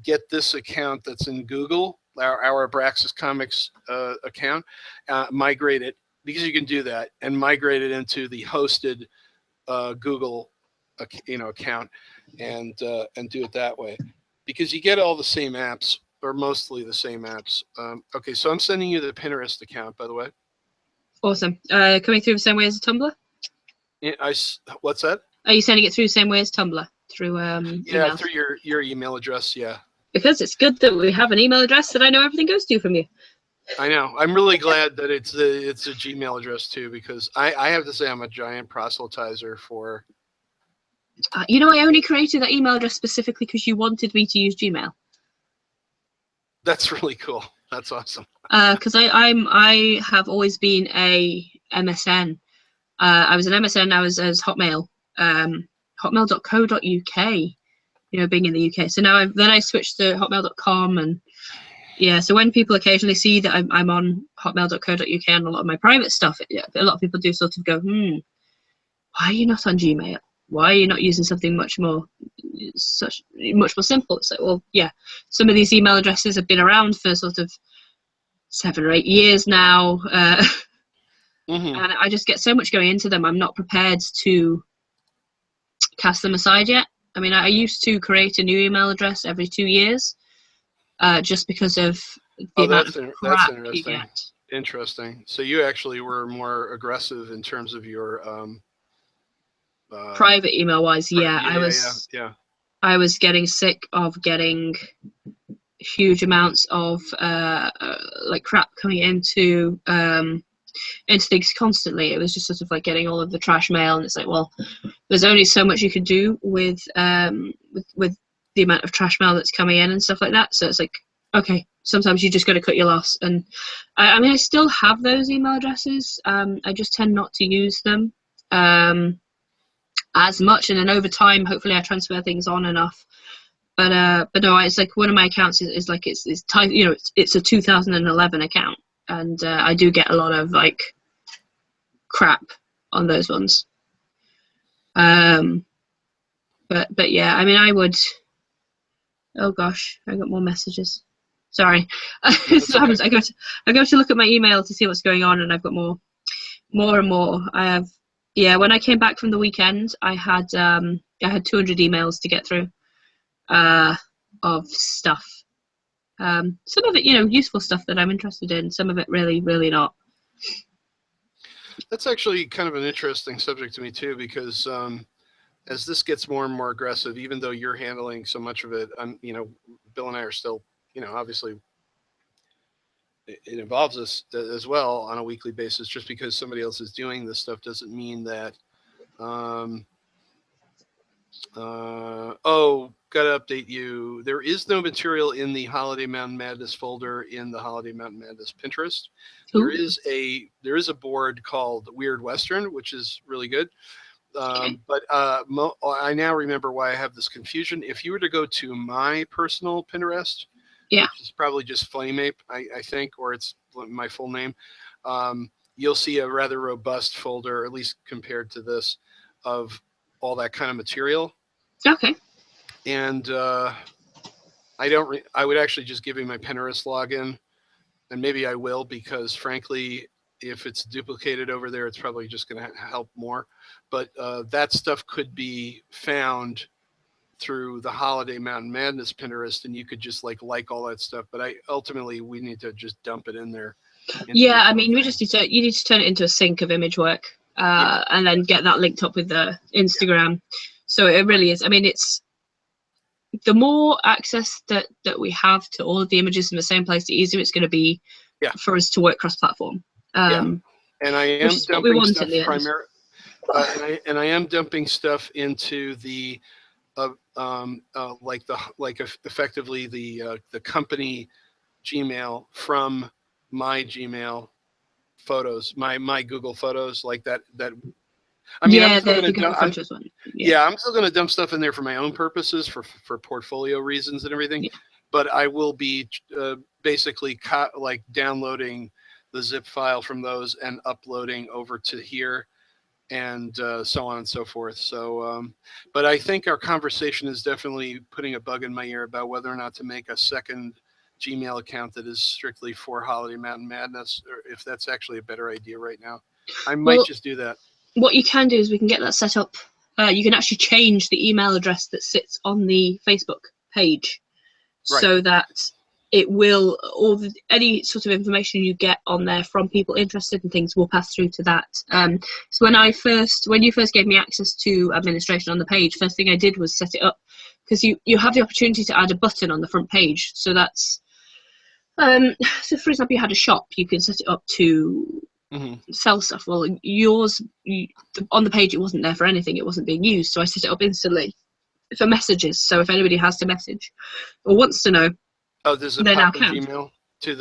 get this account that's in Google, our Abraxas Comics account, migrate it, because you can do that, and migrate it into the hosted Google, account, and do it that way, because you get all the same apps, or mostly the same apps. Okay, so I'm sending you the Pinterest account, by the way. Awesome. Coming through the same way as Tumblr? Yeah, what's that? Are you sending it through the same way as Tumblr? Through yeah, emails? Through your email address, yeah. Because it's good that we have an email address that I know everything goes to from you. I know. I'm really glad that it's a Gmail address too, because I have to say I'm a giant proselytizer for. You know, I only created that email address specifically because you wanted me to use Gmail. That's really cool. That's awesome. Because I have always been a MSN. I was an MSN. I was as Hotmail, hotmail.co.uk. You know, being in the UK. So now I switched to hotmail.com, and yeah. So when people occasionally see that I'm on hotmail.co.uk and a lot of my private stuff, a lot of people do sort of go, why are you not on Gmail? Why are you not using something much more simple? It's like, well, yeah, some of these email addresses have been around for sort of 7 or 8 years now, and I just get so much going into them. I'm not prepared to cast them aside yet. I mean, I used to create a new email address every 2 years, just because of the amount of crap you get. Interesting. So you actually were more aggressive in terms of your private email wise. Yeah, I was getting sick of getting huge amounts of like crap coming into things constantly. It was just sort of like getting all of the trash mail, and it's like, well, there's only so much you can do with the amount of trash mail that's coming in and stuff like that. So it's like, okay, sometimes you just got to cut your loss. And I mean, I still have those email addresses. I just tend not to use them as much, and then over time, hopefully, I transfer things on enough. But no, it's like one of my accounts is like it's you know, it's a 2011 account, and I do get a lot of like crap on those ones. But yeah, I mean, I would. Oh gosh, I got more messages. Sorry, so happens. I go to look at my email to see what's going on, and I've got more and more. I have, yeah. When I came back from the weekend, I had 200 emails to get through of stuff. Some of it, you know, useful stuff that I'm interested in. Some of it really, really not. That's actually kind of an interesting subject to me too, because as this gets more and more aggressive, even though you're handling so much of it, you know, Bill and I are still, you know, obviously it involves us as well on a weekly basis. Just because somebody else is doing this stuff doesn't mean that, gotta update you. There is no material in the Holiday Mountain Madness folder in the Holiday Mountain Madness Pinterest. There is a board called Weird Western, which is really good. But I now remember why I have this confusion. If you were to go to my personal Pinterest, which is probably just Flameape, I think, or it's my full name, you'll see a rather robust folder, at least compared to this, of all that kind of material. Okay. And I would actually just give you my Pinterest login, and maybe I will, because frankly, if it's duplicated over there, it's probably just going to help more. But that stuff could be found through the Holiday Mountain Madness Pinterest, and you could just like all that stuff. But ultimately, we need to just dump it in there. Yeah, I mean, you need to turn it into a sync of image work, and then get that linked up with the Instagram. So it really is. I mean, it's the more access that we have to all of the images in the same place, the easier it's going to be for us to work cross-platform. And I am dumping stuff primarily. And I am dumping stuff into the effectively the company Gmail from my Gmail photos, my Google Photos, like that. I mean, I'm still going to dump stuff in there for my own purposes, for portfolio reasons and everything. But I will be basically like downloading the zip file from those and uploading over to here, and so on and so forth. So, but I think our conversation is definitely putting a bug in my ear about whether or not to make a second Gmail account that is strictly for Holiday Mountain Madness, or if that's actually a better idea right now. I might just do that. What you can do is we can get that set up. You can actually change the email address that sits on the Facebook page, so that it will, any sort of information you get on there from people interested in things will pass through to that. So when you first gave me access to administration on the page, first thing I did was set it up, because you have the opportunity to add a button on the front page. So that's, so for example, you had a shop, you can set it up to sell stuff. Well, yours, on the page, it wasn't there for anything. It wasn't being used. So I set it up instantly for messages. So if anybody has to message or wants to know Oh, does it they now pop in count. Gmail to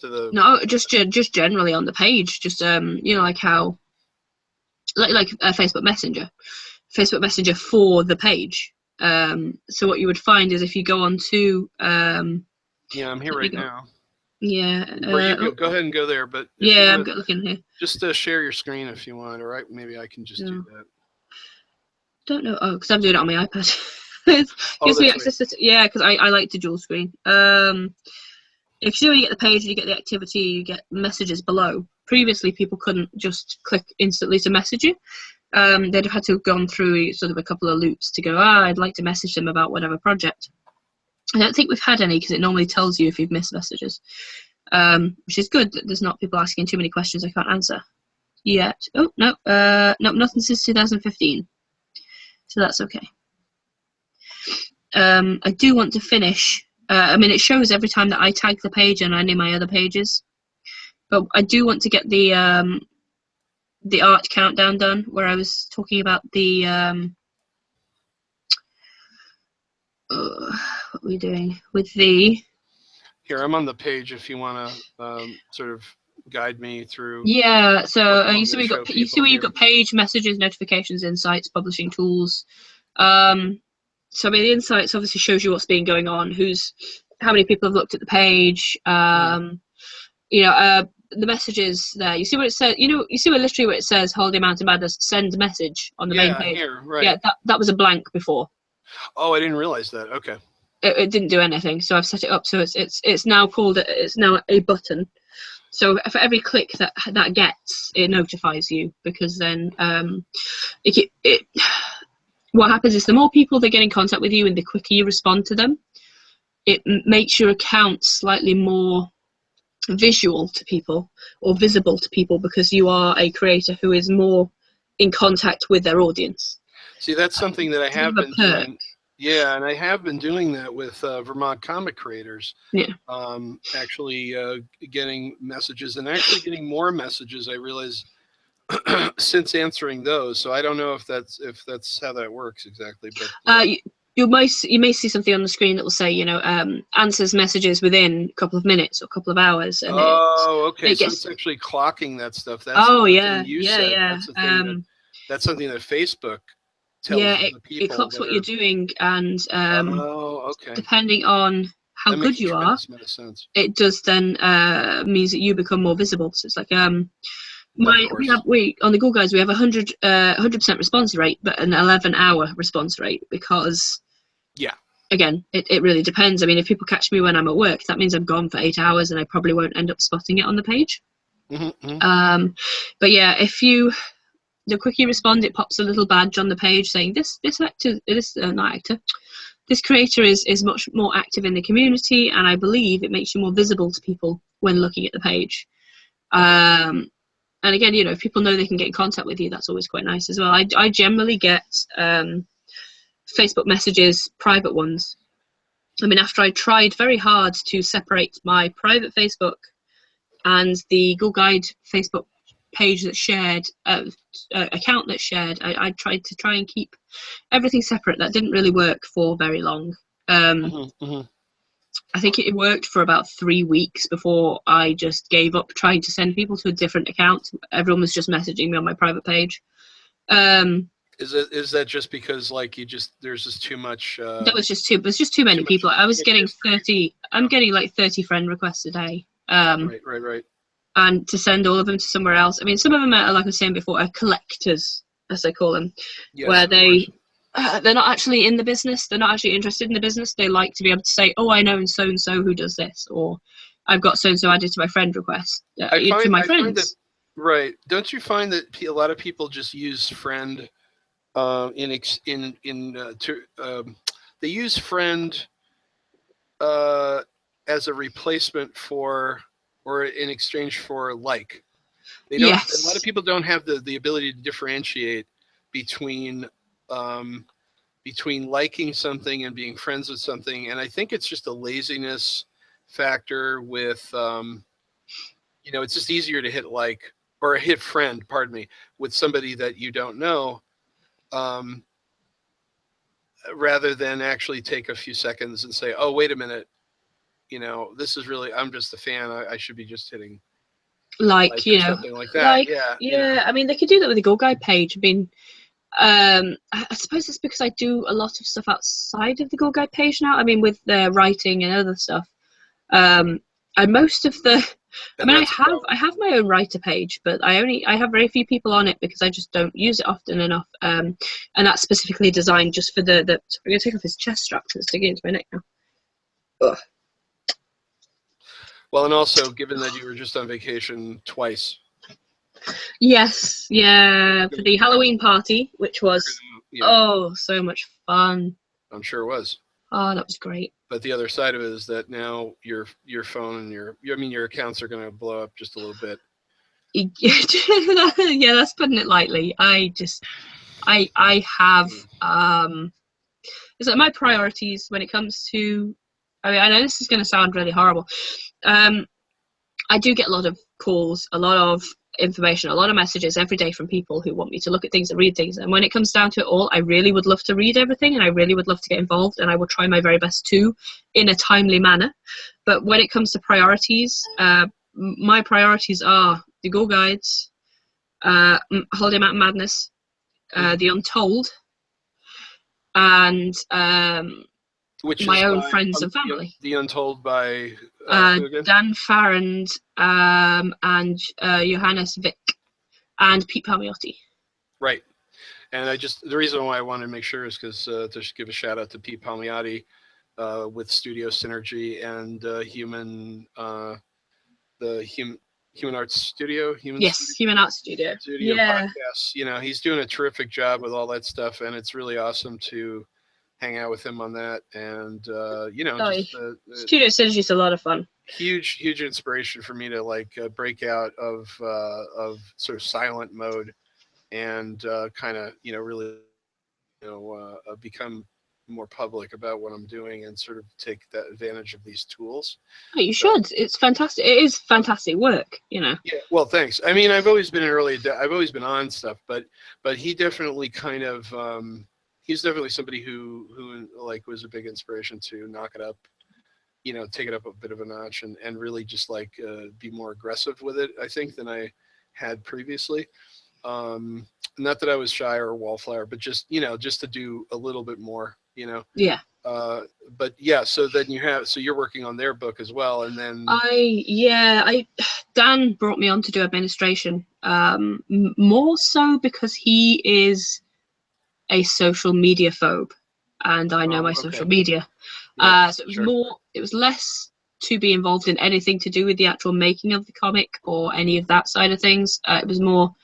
the No, just generally on the page, just you know, like how like Facebook Messenger for the page. So what you would find is if you go on to Yeah, I'm here let me right go. now. Yeah. Or you go ahead and go there, but if you Yeah, I'm want to looking here. just share your screen if you want, or maybe I can just do that. Don't know. Oh, because I'm doing it on my iPad. It Oh, gives me that's access to yeah, because I like to dual screen. If you get the page, you get the activity, you get messages below. Previously, people couldn't just click instantly to message you. They'd have had to have gone through sort of a couple of loops to go, I'd like to message them about whatever project. I don't think we've had any because it normally tells you if you've missed messages, which is good that there's not people asking too many questions I can't answer yet. Oh, no, no, nothing since 2015. So that's okay. I do want to finish. I mean, it shows every time that I tag the page and any of my other pages, but I do want to get the art countdown done, where I was talking about the what were we doing with the. Here, I'm on the page if you want to sort of guide me through. Yeah, so you see where you've got page, messages, notifications, insights, publishing tools. So I mean, the insights obviously shows you what's been going on, how many people have looked at the page. You know, the messages there. You see what it says. You see where literally where it says Holliday Mountain Madness send message on the main page. Here, right. Yeah, that was a blank before. Oh, I didn't realize that. Okay. It didn't do anything, so I've set it up so it's now called it's now a button. So for every click that gets, it notifies you, because then what happens is the more people that get in contact with you and the quicker you respond to them, it makes your account slightly more visual to people or visible to people, because you are a creator who is more in contact with their audience. See, that's something that I have been doing. Yeah, and I have been doing that with Vermont comic creators. Yeah. Actually getting messages and actually getting more messages, I realize, since answering those. So I don't know if that's how that works exactly, but you may see something on the screen that will say, answers messages within a couple of minutes or a couple of hours. And okay. So it's actually clocking that stuff. That's yeah. That's the thing that's something that Facebook tells the people. It clocks what you're doing, and okay. Depending on how good you are, it does then means that you become more visible. So it's like we on the Ghoul guys, we have 100% response rate, but an 11-hour response rate, because again, it really depends. I mean, if people catch me when I'm at work, that means I'm gone for 8 hours and I probably won't end up spotting it on the page. But yeah, the quicker you respond, it pops a little badge on the page saying this creator is much more active in the community, and I believe it makes you more visible to people when looking at the page. And again, if people know they can get in contact with you, that's always quite nice as well. I generally get Facebook messages, private ones. I mean, after I tried very hard to separate my private Facebook and the Ghoul Guide Facebook page that's shared, account that's shared, I tried to try and keep everything separate. That didn't really work for very long. I think it worked for about 3 weeks before I just gave up trying to send people to a different account. Everyone was just messaging me on my private page. Is that just because there's just too much? There's just too many people. I was getting 30. I'm getting like 30 friend requests a day. Right. And to send all of them to somewhere else. I mean, some of them are, like I was saying before, are collectors, as they call them, where they're not actually in the business. They're not actually interested in the business. They like to be able to say, "Oh, I know and so who does this," or "I've got so and so added to my friend request." To my friends. Right? Don't you find that a lot of people just use friend? They use friend as a replacement for, or in exchange for, like. They don't. Yes. A lot of people don't have the ability to differentiate between liking something and being friends with something, and I think it's just a laziness factor. With it's just easier to hit like, or hit friend, pardon me, with somebody that you don't know. rather than actually take a few seconds and say, oh, wait a minute, this is really, I'm just a fan. I should be just hitting like, like or something like that. like, Yeah. I mean, they could do that with the Ghoul Guide page. I mean, I suppose it's because I do a lot of stuff outside of the Ghoul Guide page now. I mean, with the writing and other stuff. And most of the, I mean, I have my own writer page, but I have very few people on it because I just don't use it often enough. And that's specifically designed just for the. Sorry, I'm gonna take off his chest strap because it's digging into my neck now. Ugh. Well, and also given that you were just on vacation twice. Yes, yeah, for the Halloween party, which was so much fun. I'm sure it was. Oh, that was great. But the other side of it is that now your phone and your accounts are going to blow up just a little bit. Yeah, that's putting it lightly. I have it's like my priorities when it comes to. I mean, I know this is going to sound really horrible. I do get a lot of calls, a lot of information, a lot of messages every day from people who want me to look at things and read things. And when it comes down to it all, I really would love to read everything and I really would love to get involved, and I will try my very best to in a timely manner. But when it comes to priorities, my priorities are the Ghoul Guides, Holiday Mountain Madness, The Untold, and which my is own friends and family. The Untold by Dan Farrand and Johannes Vick and Pippa. Right. And the reason why I wanted to make sure is because to give a shout out to Pete Palmiotti with Studio Synergy and Human Arts Studio. Human Arts Studio. Yeah. Podcasts. He's doing a terrific job with all that stuff, and it's really awesome to hang out with him on that. And Studio Synergy is a lot of fun. Huge inspiration for me to break out of sort of silent mode and kind of really become more public about what I'm doing and sort of take that advantage of these tools. Oh, you should. It's fantastic. It is fantastic work, Yeah. Well, thanks. I mean, I've always been I've always been on stuff, but he definitely kind of he's definitely somebody who was a big inspiration to knock it up, take it up a bit of a notch and really just be more aggressive with it, I think, than I had previously. Not that I was shy or a wallflower, but just to do a little bit more, Yeah. But yeah, so then you're working on their book as well, and then Dan brought me on to do administration, more so because he is a social media phobe, and I know my social media. So it was less to be involved in anything to do with the actual making of the comic or any of that side of things. It was more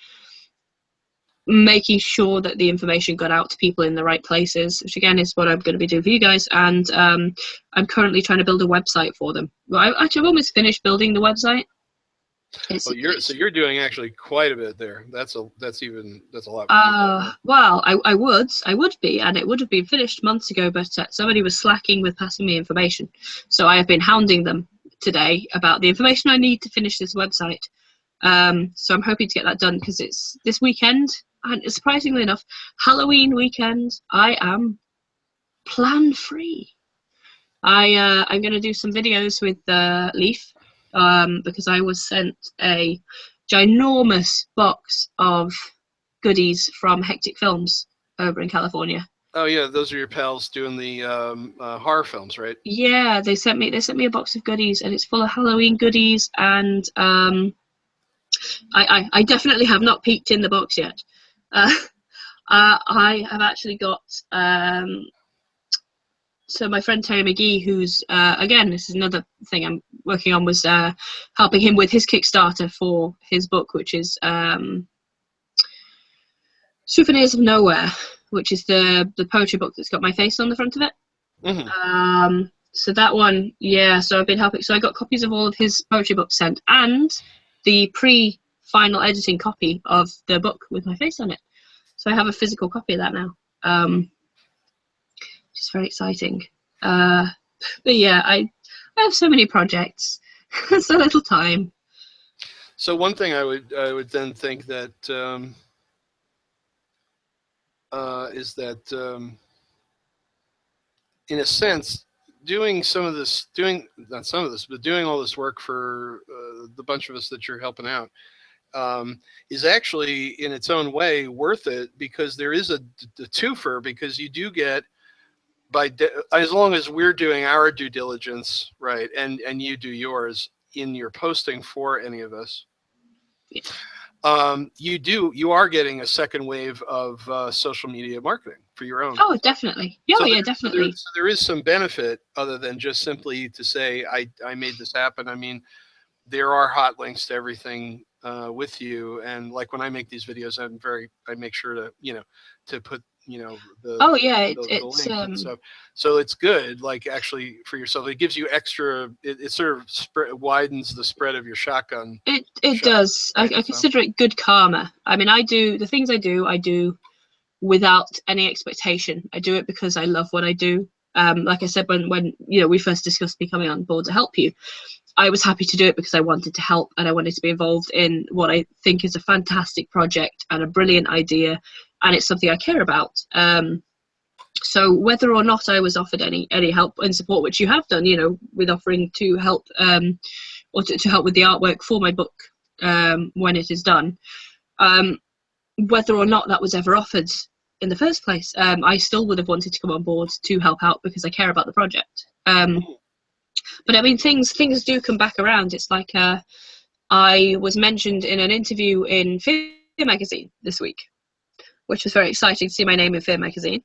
making sure that the information got out to people in the right places, which again is what I'm going to be doing for you guys. And I'm currently trying to build a website for them. Well, I've almost finished building the website. So you're doing actually quite a bit there. That's a lot. Well, I would be, and it would have been finished months ago, but somebody was slacking with passing me information. So I have been hounding them today about the information I need to finish this website. So I'm hoping to get that done because it's this weekend, and surprisingly enough, Halloween weekend, I am plan free. I'm going to do some videos with Leaf. Because I was sent a ginormous box of goodies from Hectic Films over in California. Oh yeah, those are your pals doing the horror films, right? Yeah, they sent me a box of goodies, and it's full of Halloween goodies. And I definitely have not peeked in the box yet. I have actually got. So my friend Terry McGee, who's again, this is another thing I'm working on, was helping him with his Kickstarter for his book, which is Souvenirs of Nowhere, which is the poetry book that's got my face on the front of it. Mm-hmm. So that one, yeah. So I've been helping. So I got copies of all of his poetry books sent, and the pre-final editing copy of the book with my face on it. So I have a physical copy of that now. It's very exciting. But yeah, I have so many projects, so little time. So one thing I would then think that is that in a sense, doing all this work for the bunch of us that you're helping out is actually in its own way worth it, because there is a twofer, because you do get, as long as we're doing our due diligence, right, and you do yours in your posting for any of us, you are getting a second wave of social media marketing for your own. Oh, definitely. Yeah, yeah, definitely. So there is some benefit other than just simply to say, I made this happen. I mean, there are hot links to everything with you, and like when I make these videos, I make sure to to put the it's link and stuff. So it's good, like, actually, for yourself. It gives you extra. It sort of widens the spread of your shotgun. It does. Right? I consider it good karma. I mean, the things I do without any expectation. I do it because I love what I do. Like I said, when we first discussed me coming on board to help you, I was happy to do it because I wanted to help, and I wanted to be involved in what I think is a fantastic project and a brilliant idea, and it's something I care about. So whether or not I was offered any help and support, which you have done, with offering to help or to help with the artwork for my book when it is done, whether or not that was ever offered in the first place, I still would have wanted to come on board to help out because I care about the project. But I mean, things do come back around. It's like I was mentioned in an interview in Fear magazine this week, which was very exciting to see my name in Fear magazine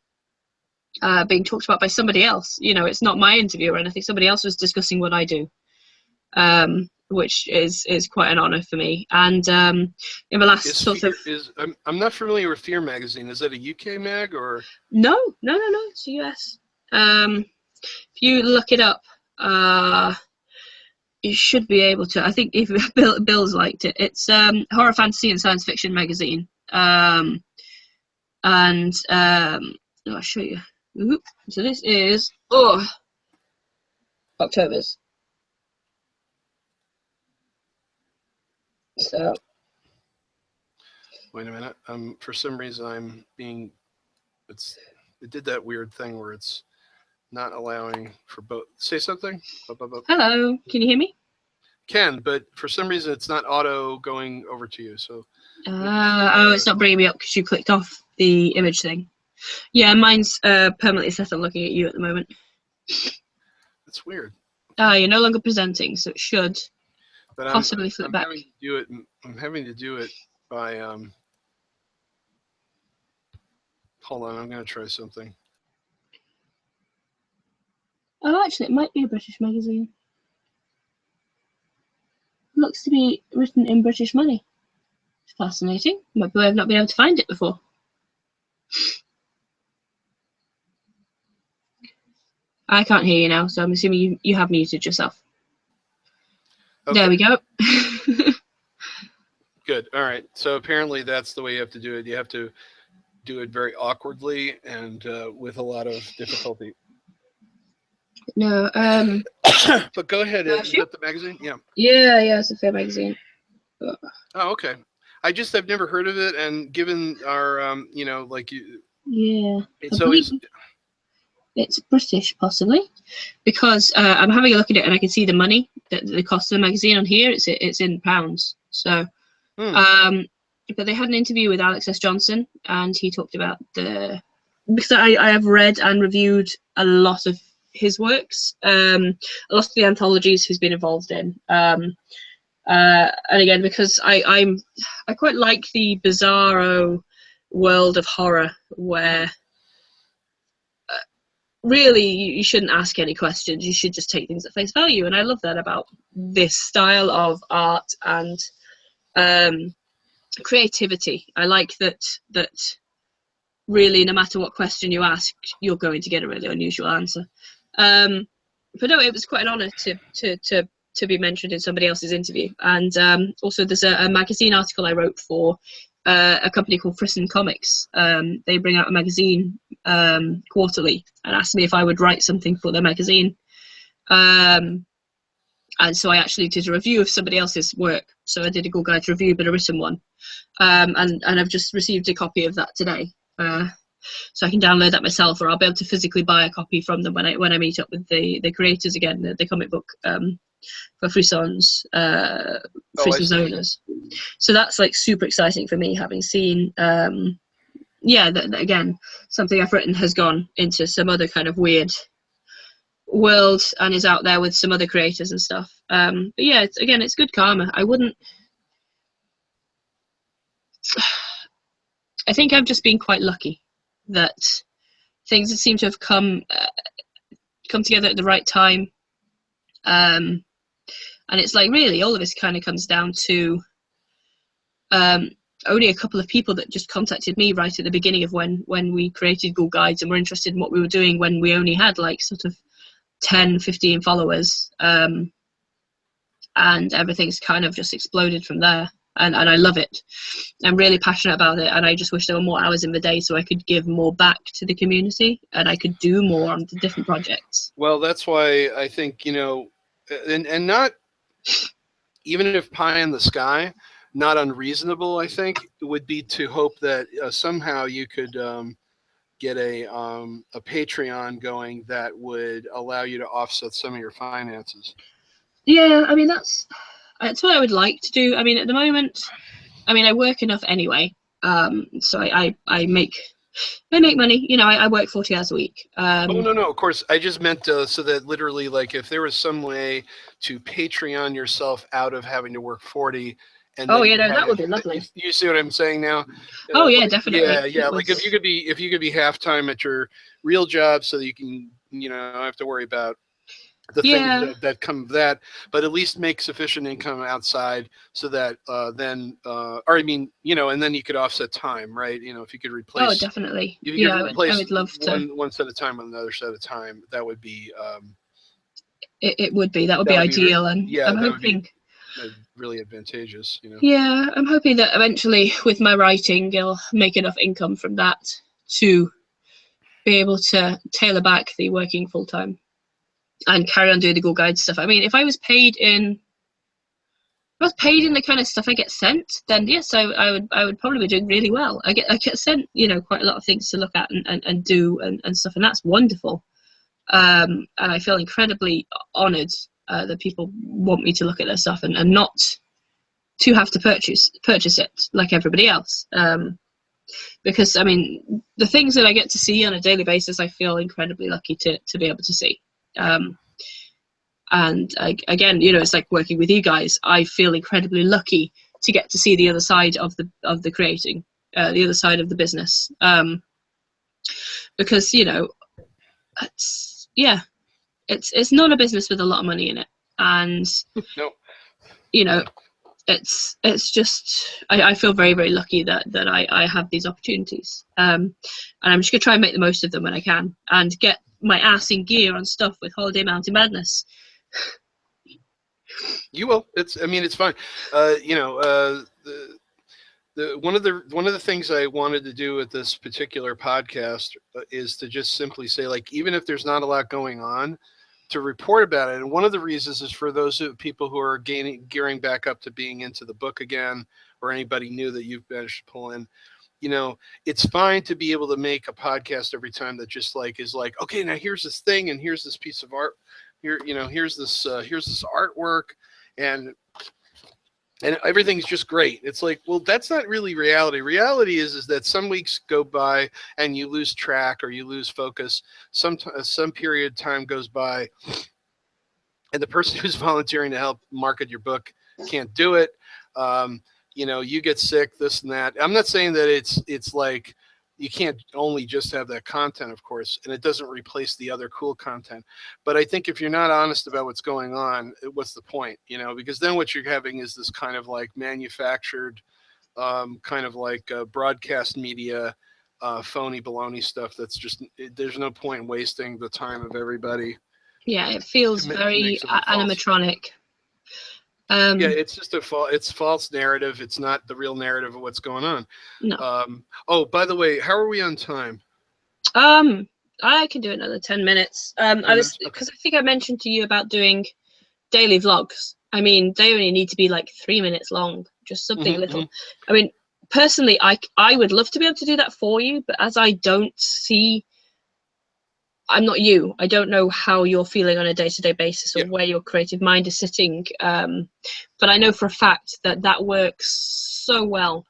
being talked about by somebody else. It's not my interview or anything. Somebody else was discussing what I do, which is quite an honour for me. And in the last I'm not familiar with Fear magazine. Is that a UK mag or? No. It's US. If you look it up, you should be able to. I think if Bill's liked it. It's horror, fantasy, and science fiction magazine. And I'll show you. So this is October's. So wait a minute. For some reason it did that weird thing where it's not allowing for both. Say something. Hello, can you hear me? But for some reason it's not auto going over to you. So it's not bringing me up because you clicked off the image thing. Yeah, mine's permanently set on looking at you at the moment. That's weird. You're no longer presenting, so it should possibly flip back. I'm having to do it by hold on, I'm going to try something. Oh, actually, it might be a British magazine. Looks to be written in British money. It's fascinating. Might be I've not been able to find it before. I can't hear you now, so I'm assuming you have muted yourself. Okay. There we go. Good. All right. So apparently that's the way you have to do it. You have to do it very awkwardly and with a lot of difficulty. No. But go ahead. Is that the magazine? Yeah. Yeah. It's a Fear magazine. Oh, okay. I've never heard of it, and given our, like you. Yeah. It's British, possibly, because I'm having a look at it and I can see the money, the cost of the magazine on here. It's in pounds. So, but they had an interview with Alex S. Johnson, and he talked about because I have read and reviewed a lot of his works, a lot of the anthologies he's been involved in, and again, because I quite like the bizarro world of horror where. Really, you shouldn't ask any questions. You should just take things at face value, and I love that about this style of art and creativity. I like that really, no matter what question you ask, you're going to get a really unusual answer. But no, it was quite an honour to be mentioned in somebody else's interview. And also, there's a magazine article I wrote for a company called Frisson Comics. They bring out a magazine quarterly, and asked me if I would write something for their magazine. And so I actually did a review of somebody else's work. So I did a Ghoul Guide review, but a written one. And I've just received a copy of that today. so I can download that myself, or I'll be able to physically buy a copy from them when I meet up with the creators again, the comic book for Frisson's owners. So that's like super exciting for me, having seen that again, something I've written has gone into some other kind of weird world and is out there with some other creators and stuff. But yeah, it's good karma. I think I've just been quite lucky that things seem to have come together at the right time. And it's like, really, all of this kind of comes down to only a couple of people that just contacted me right at the beginning of when we created Ghoul Guides and were interested in what we were doing, when we only had like sort of 10, 15 followers, and everything's kind of just exploded from there. And I love it. I'm really passionate about it, and I just wish there were more hours in the day so I could give more back to the community and I could do more on the different projects. Well, that's why I think, and not even if pie in the sky, not unreasonable, I think it would be to hope that somehow you could get a Patreon going that would allow you to offset some of your finances. Yeah, I mean, that's what I would like to do. I mean, at the moment, I work enough anyway, so I make money. I work 40 hours a week. No, of course. I just meant so that literally, like, if there was some way to Patreon yourself out of having to work 40. And that would be lovely. You see what I'm saying now? Oh yeah, definitely. Yeah. Like if you could be half-time at your real job, so that you can, not have to worry about the things that come of that, but at least make sufficient income outside, so that and then you could offset time, right? If you could replace. Oh, definitely. I would love to. One set of time on another set of time. That would be. It would be. That would be ideal, and I'm hoping. Really advantageous, Yeah, I'm hoping that eventually with my writing I'll make enough income from that to be able to tailor back the working full time and carry on doing the Ghoul Guide stuff. I mean, if I was paid in the kind of stuff I get sent, then yes, I would probably be doing really well. I get sent, quite a lot of things to look at and do and stuff, and that's wonderful. And I feel incredibly honoured that people want me to look at their stuff and not to have to purchase it like everybody else. Because the things that I get to see on a daily basis, I feel incredibly lucky to be able to see. And again, it's like working with you guys. I feel incredibly lucky to get to see the other side of the creating, the other side of the business. Because it's not a business with a lot of money in it, and no. It's just I feel very, very lucky that I have these opportunities, and I'm just gonna try and make the most of them when I can, and get my ass in gear on stuff with Holiday Mountain Madness. You will. It's fine. One of the things I wanted to do with this particular podcast is to just simply say, like, even if there's not a lot going on, to report about it. And one of the reasons is for those people who are gearing back up to being into the book again, or anybody new that you've managed to pull in. It's fine to be able to make a podcast every time that just is like, okay, now here's this thing, and here's this piece of art, here's this artwork, and everything's just great. It's like, well, that's not really reality. Reality is that some weeks go by and you lose track or you lose focus. Some period of time goes by and the person who's volunteering to help market your book can't do it. You get sick, this and that. I'm not saying that it's like you can't only just have that content, of course, and it doesn't replace the other cool content. But I think if you're not honest about what's going on, what's the point? Because then what you're having is this kind of like manufactured, kind of like broadcast media, phony baloney stuff. That's just, there's no point in wasting the time of everybody. Yeah, it feels very animatronic. Yeah, it's just it's false narrative. It's not the real narrative of what's going on. No. Oh, by the way, how are we on time? I can do another 10 minutes. Because I think I mentioned to you about doing daily vlogs. They only need to be like 3 minutes long, just something little. personally, I would love to be able to do that for you, but as I don't see, I'm not you. I don't know how you're feeling on a day-to-day basis or where your creative mind is sitting. But I know for a fact that that works so well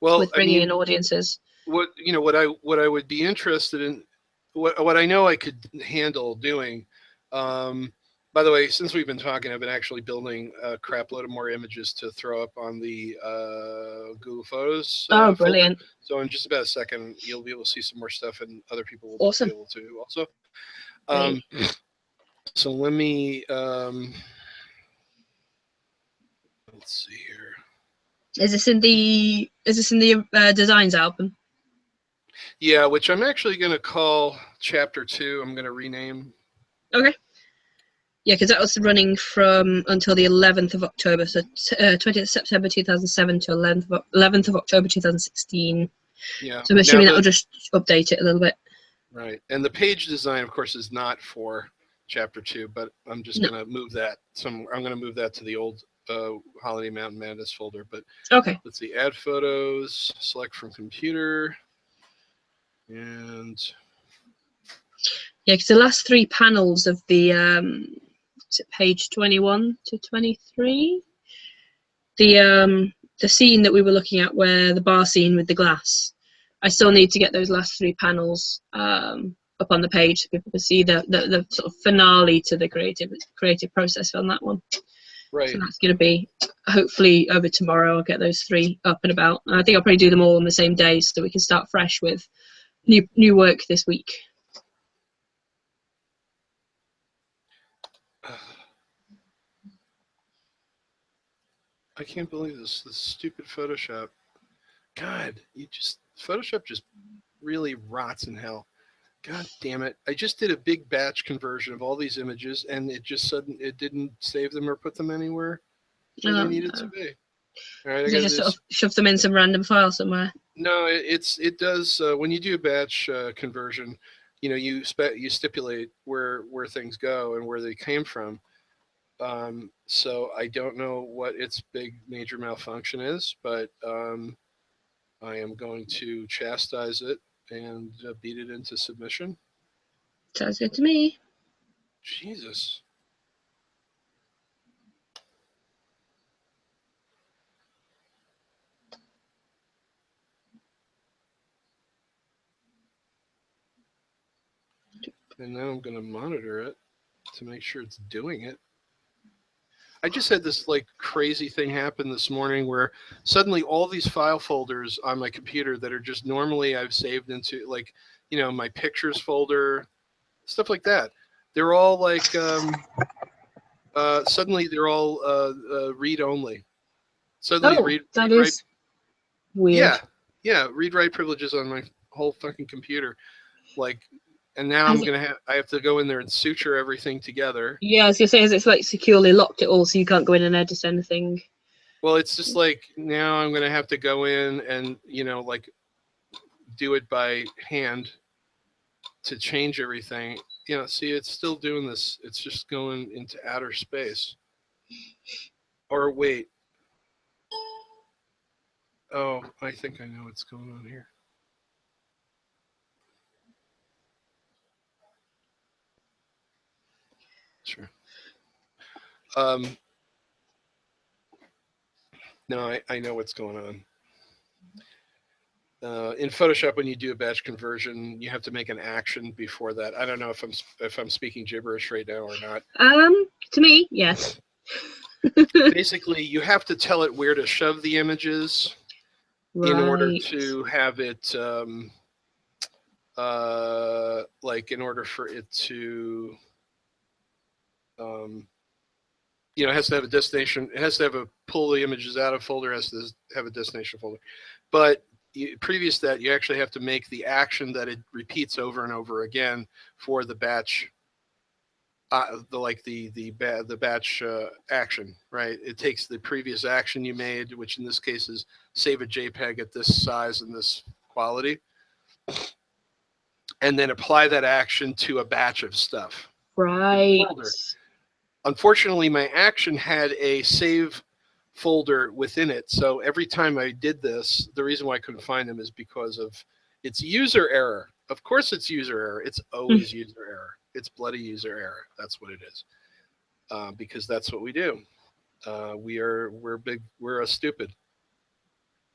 with bringing in audiences. What I would be interested in, what I know I could handle doing. By the way, since we've been talking, I've been actually building a crap load of more images to throw up on the Google Photos. Oh, brilliant! Folder. So in just about a second, you'll be able to see some more stuff, and other people will awesome. be able to also. So let me. Let's see here. Is this in the designs album? Yeah, which I'm actually going to call Chapter 2. I'm going to rename. Okay. Yeah, because that was running from until the 11th of October, so 20th September 2007 to 11th of October 2016. Yeah. So I'm assuming that will just update it a little bit. Right, and the page design, of course, is not for Chapter 2, but I'm just going to move that. I'm going to move that to the old Holiday Mountain Madness folder. But okay, let's see, add photos, select from computer, and yeah, because the last 3 panels of the is it page 21 to 23? The scene that we were looking at, where the bar scene with the glass. I still need to get those last 3 panels up on the page so people can see the sort of finale to the creative process on that one. Right. So that's going to be hopefully over tomorrow. I'll get those 3 up and about. And I think I'll probably do them all on the same day so we can start fresh with new work this week. I can't believe this stupid Photoshop. God, Photoshop just really rots in hell. God damn it. I just did a big batch conversion of all these images, and it didn't save them or put them anywhere where they needed to be. All right, I got just sort of shove them in some random file somewhere. No, it does when you do a batch conversion, you stipulate where things go and where they came from. So I don't know what its big major malfunction is, but I am going to chastise it and beat it into submission. Sounds good to me. Jesus. And now I'm going to monitor it to make sure it's doing it. I just had this crazy thing happen this morning where suddenly all these file folders on my computer that are just normally I've saved into my pictures folder, stuff like that. They're all suddenly they're all read only. Suddenly that is weird. Yeah, read-write privileges on my whole fucking computer. And now I have to go in there and suture everything together. Yeah, I was gonna say, it's securely locked it all, so you can't go in and edit anything. Well, it's just now I'm gonna have to go in and do it by hand to change everything. See, it's still doing this. It's just going into outer space. Or wait. Oh, I think I know what's going on here. Sure. No, I know what's going on. In Photoshop, when you do a batch conversion, you have to make an action before that. I don't know if I'm speaking gibberish right now or not. To me, yes. Basically, you have to tell it where to shove the images in order to have it, in order for it to, it has to have a destination. It has to have pull the images out of folder. It has to have a destination folder. But previous to that, you actually have to make the action that it repeats over and over again for the batch. The batch action, right? It takes the previous action you made, which in this case is save a JPEG at this size and this quality, and then apply that action to a batch of stuff. Right. Unfortunately, my action had a save folder within it. So every time I did this, the reason why I couldn't find them is because of it's user error. Of course it's user error. It's always user error. It's bloody user error. That's what it is. Because that's what we do. We're a stupid.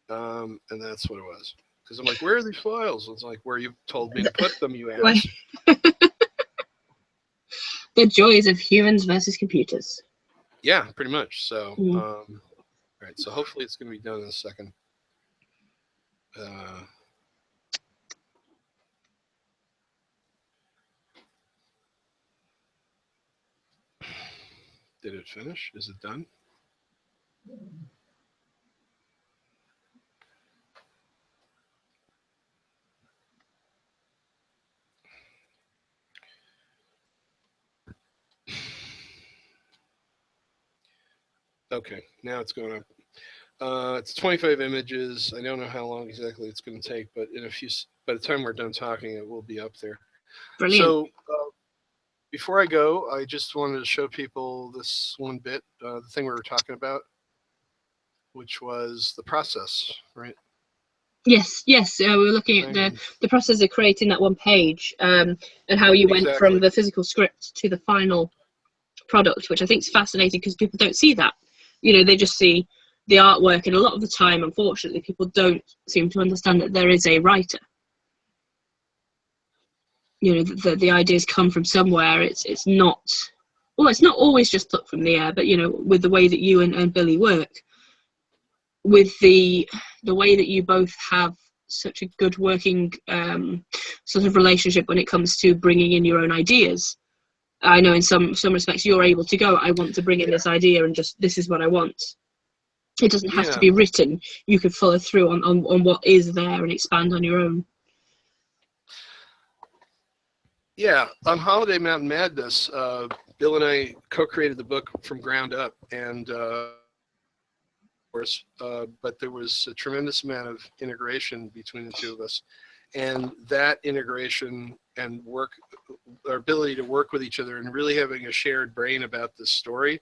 And that's what it was. Because I'm like, where are these files? It's like, where you told me to put them, you ass. The joys of humans versus computers. Yeah, pretty much. So, all right. So hopefully it's going to be done in a second. Did it finish? Is it done? Okay, now it's going up. It's 25 images. I don't know how long exactly it's going to take, but by the time we're done talking, it will be up there. Brilliant. So before I go, I just wanted to show people this one bit, the thing we were talking about, which was the process, right? Yes. We were looking at the process of creating that one page, and how you went from the physical script to the final product, which I think is fascinating because people don't see that. They just see the artwork, and a lot of the time, unfortunately, people don't seem to understand that there is a writer. The ideas come from somewhere. It's not always just plucked from the air, but with the way that you and Billy work, with the way that you both have such a good working sort of relationship when it comes to bringing in your own ideas. I know in some respects you're able to go, I want to bring in this idea and just, this is what I want. It doesn't have to be written. You can follow through on what is there and expand on your own. Yeah, on Holiday Mountain Madness, Bill and I co-created the book from ground up, and of course, but there was a tremendous amount of integration between the two of us, and that integration and our ability to work with each other and really having a shared brain about this story,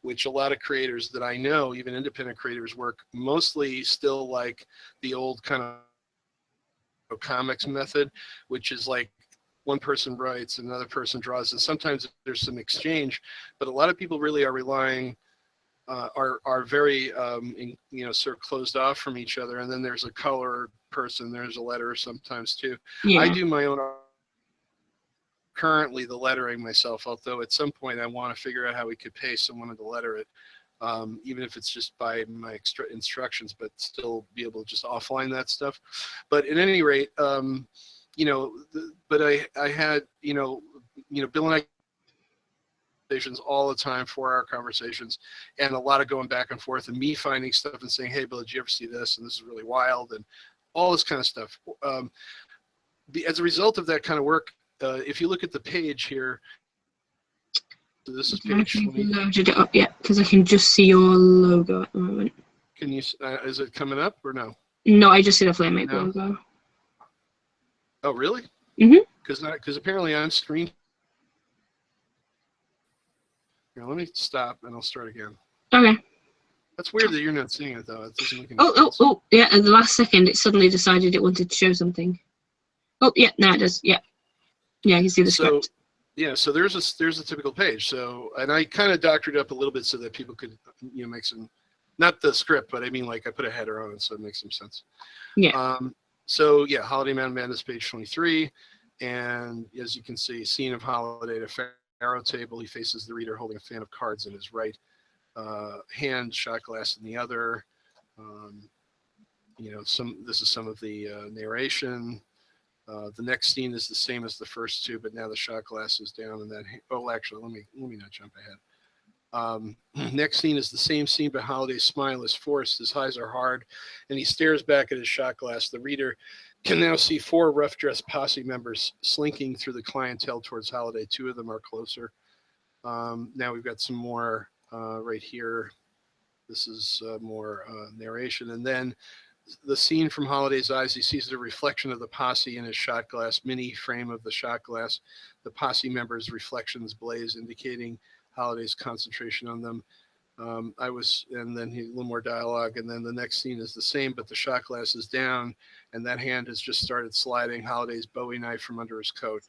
which a lot of creators that I know, even independent creators, work mostly still like the old kind of comics method, which is like one person writes, another person draws, and sometimes there's some exchange, but a lot of people really are relying, are very, sort of closed off from each other, and then there's a color person, there's a letterer sometimes too. Yeah. I do my own currently the lettering myself, although at some point I want to figure out how we could pay someone to letter it, even if it's just by my instructions, but still be able to just offline that stuff. But at any rate, but I had, Bill and I conversations all the time, 4-hour conversations, and a lot of going back and forth, and me finding stuff and saying, hey, Bill, did you ever see this? And this is really wild, and all this kind of stuff. As a result of that kind of work, if you look at the page here, so this is page 20. Loaded it up yet, because I can just see your logo at the moment. Can you? Is it coming up or no? No, I just see the Flameape logo. Oh, really? Mhm. Because apparently I'm screen. Here, let me stop and I'll start again. Okay. That's weird that you're not seeing it though. It doesn't make any sense. Oh, yeah. At the last second, it suddenly decided it wanted to show something. Oh, yeah. Now it does. Yeah. Yeah, I can see the script. Yeah, so there's a typical page. So, and I kind of doctored up a little bit so that people could, make some, not the script, but I mean, like I put a header on it so it makes some sense. Yeah. So yeah, Holiday Mountain Madness, page 23, and as you can see, scene of Holiday at a faro table. He faces the reader holding a fan of cards in his right hand, shot glass in the other. This is some of the narration. The next scene is the same as the first two, but now the shot glass is down, and that. Oh, actually, let me not jump ahead. Next scene is the same scene, but Holiday's smile is forced. His eyes are hard, and he stares back at his shot glass. The reader can now see 4 rough-dressed posse members slinking through the clientele towards Holiday. 2 of them are closer. Now we've got some more right here. This is more narration, and then the scene from Holiday's eyes, he sees the reflection of the posse in his shot glass, mini frame of the shot glass. The posse members' reflections blaze, indicating Holiday's concentration on them. And then a little more dialogue, and then the next scene is the same, but the shot glass is down, and that hand has just started sliding Holliday's Bowie knife from under his coat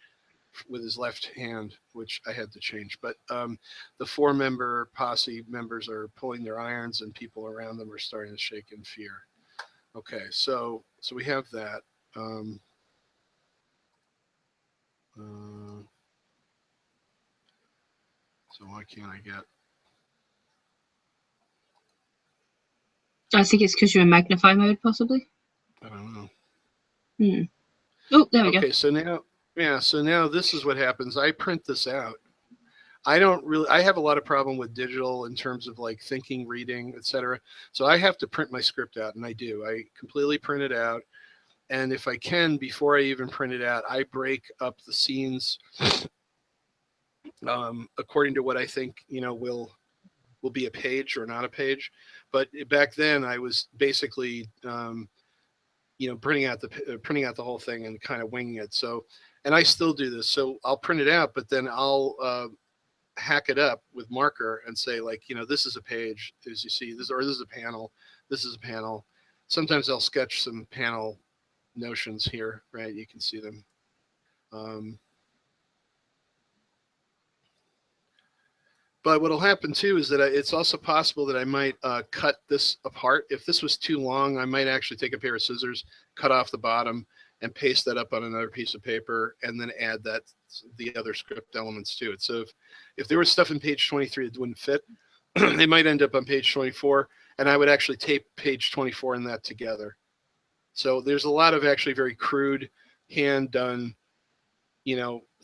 with his left hand, which I had to change. But the 4-member posse members are pulling their irons, and people around them are starting to shake in fear. Okay, so we have that. So why can't I get? I think it's because you're in magnify mode, possibly. I don't know. Oh, there we go. Okay, so now this is what happens. I print this out. I have a lot of problem with digital in terms of like thinking, reading, etc. So I have to print my script out, and I do. I completely print it out. And if I can, before I even print it out, I break up the scenes according to what I think, will be a page or not a page. But back then I was basically, printing out the whole thing and kind of winging it. So, and I still do this. So I'll print it out, but then I'll hack it up with marker and say, like, this is a page, as you see, this is a panel. This is a panel. Sometimes I'll sketch some panel notions here, right? You can see them. But what'll happen too is that it's also possible that I might cut this apart. If this was too long, I might actually take a pair of scissors, cut off the bottom, and paste that up on another piece of paper, and then add the other script elements to it. So if there was stuff in page 23 that wouldn't fit, it might end up on page 24, and I would actually tape page 24 and that together. So there's a lot of actually very crude, hand-done,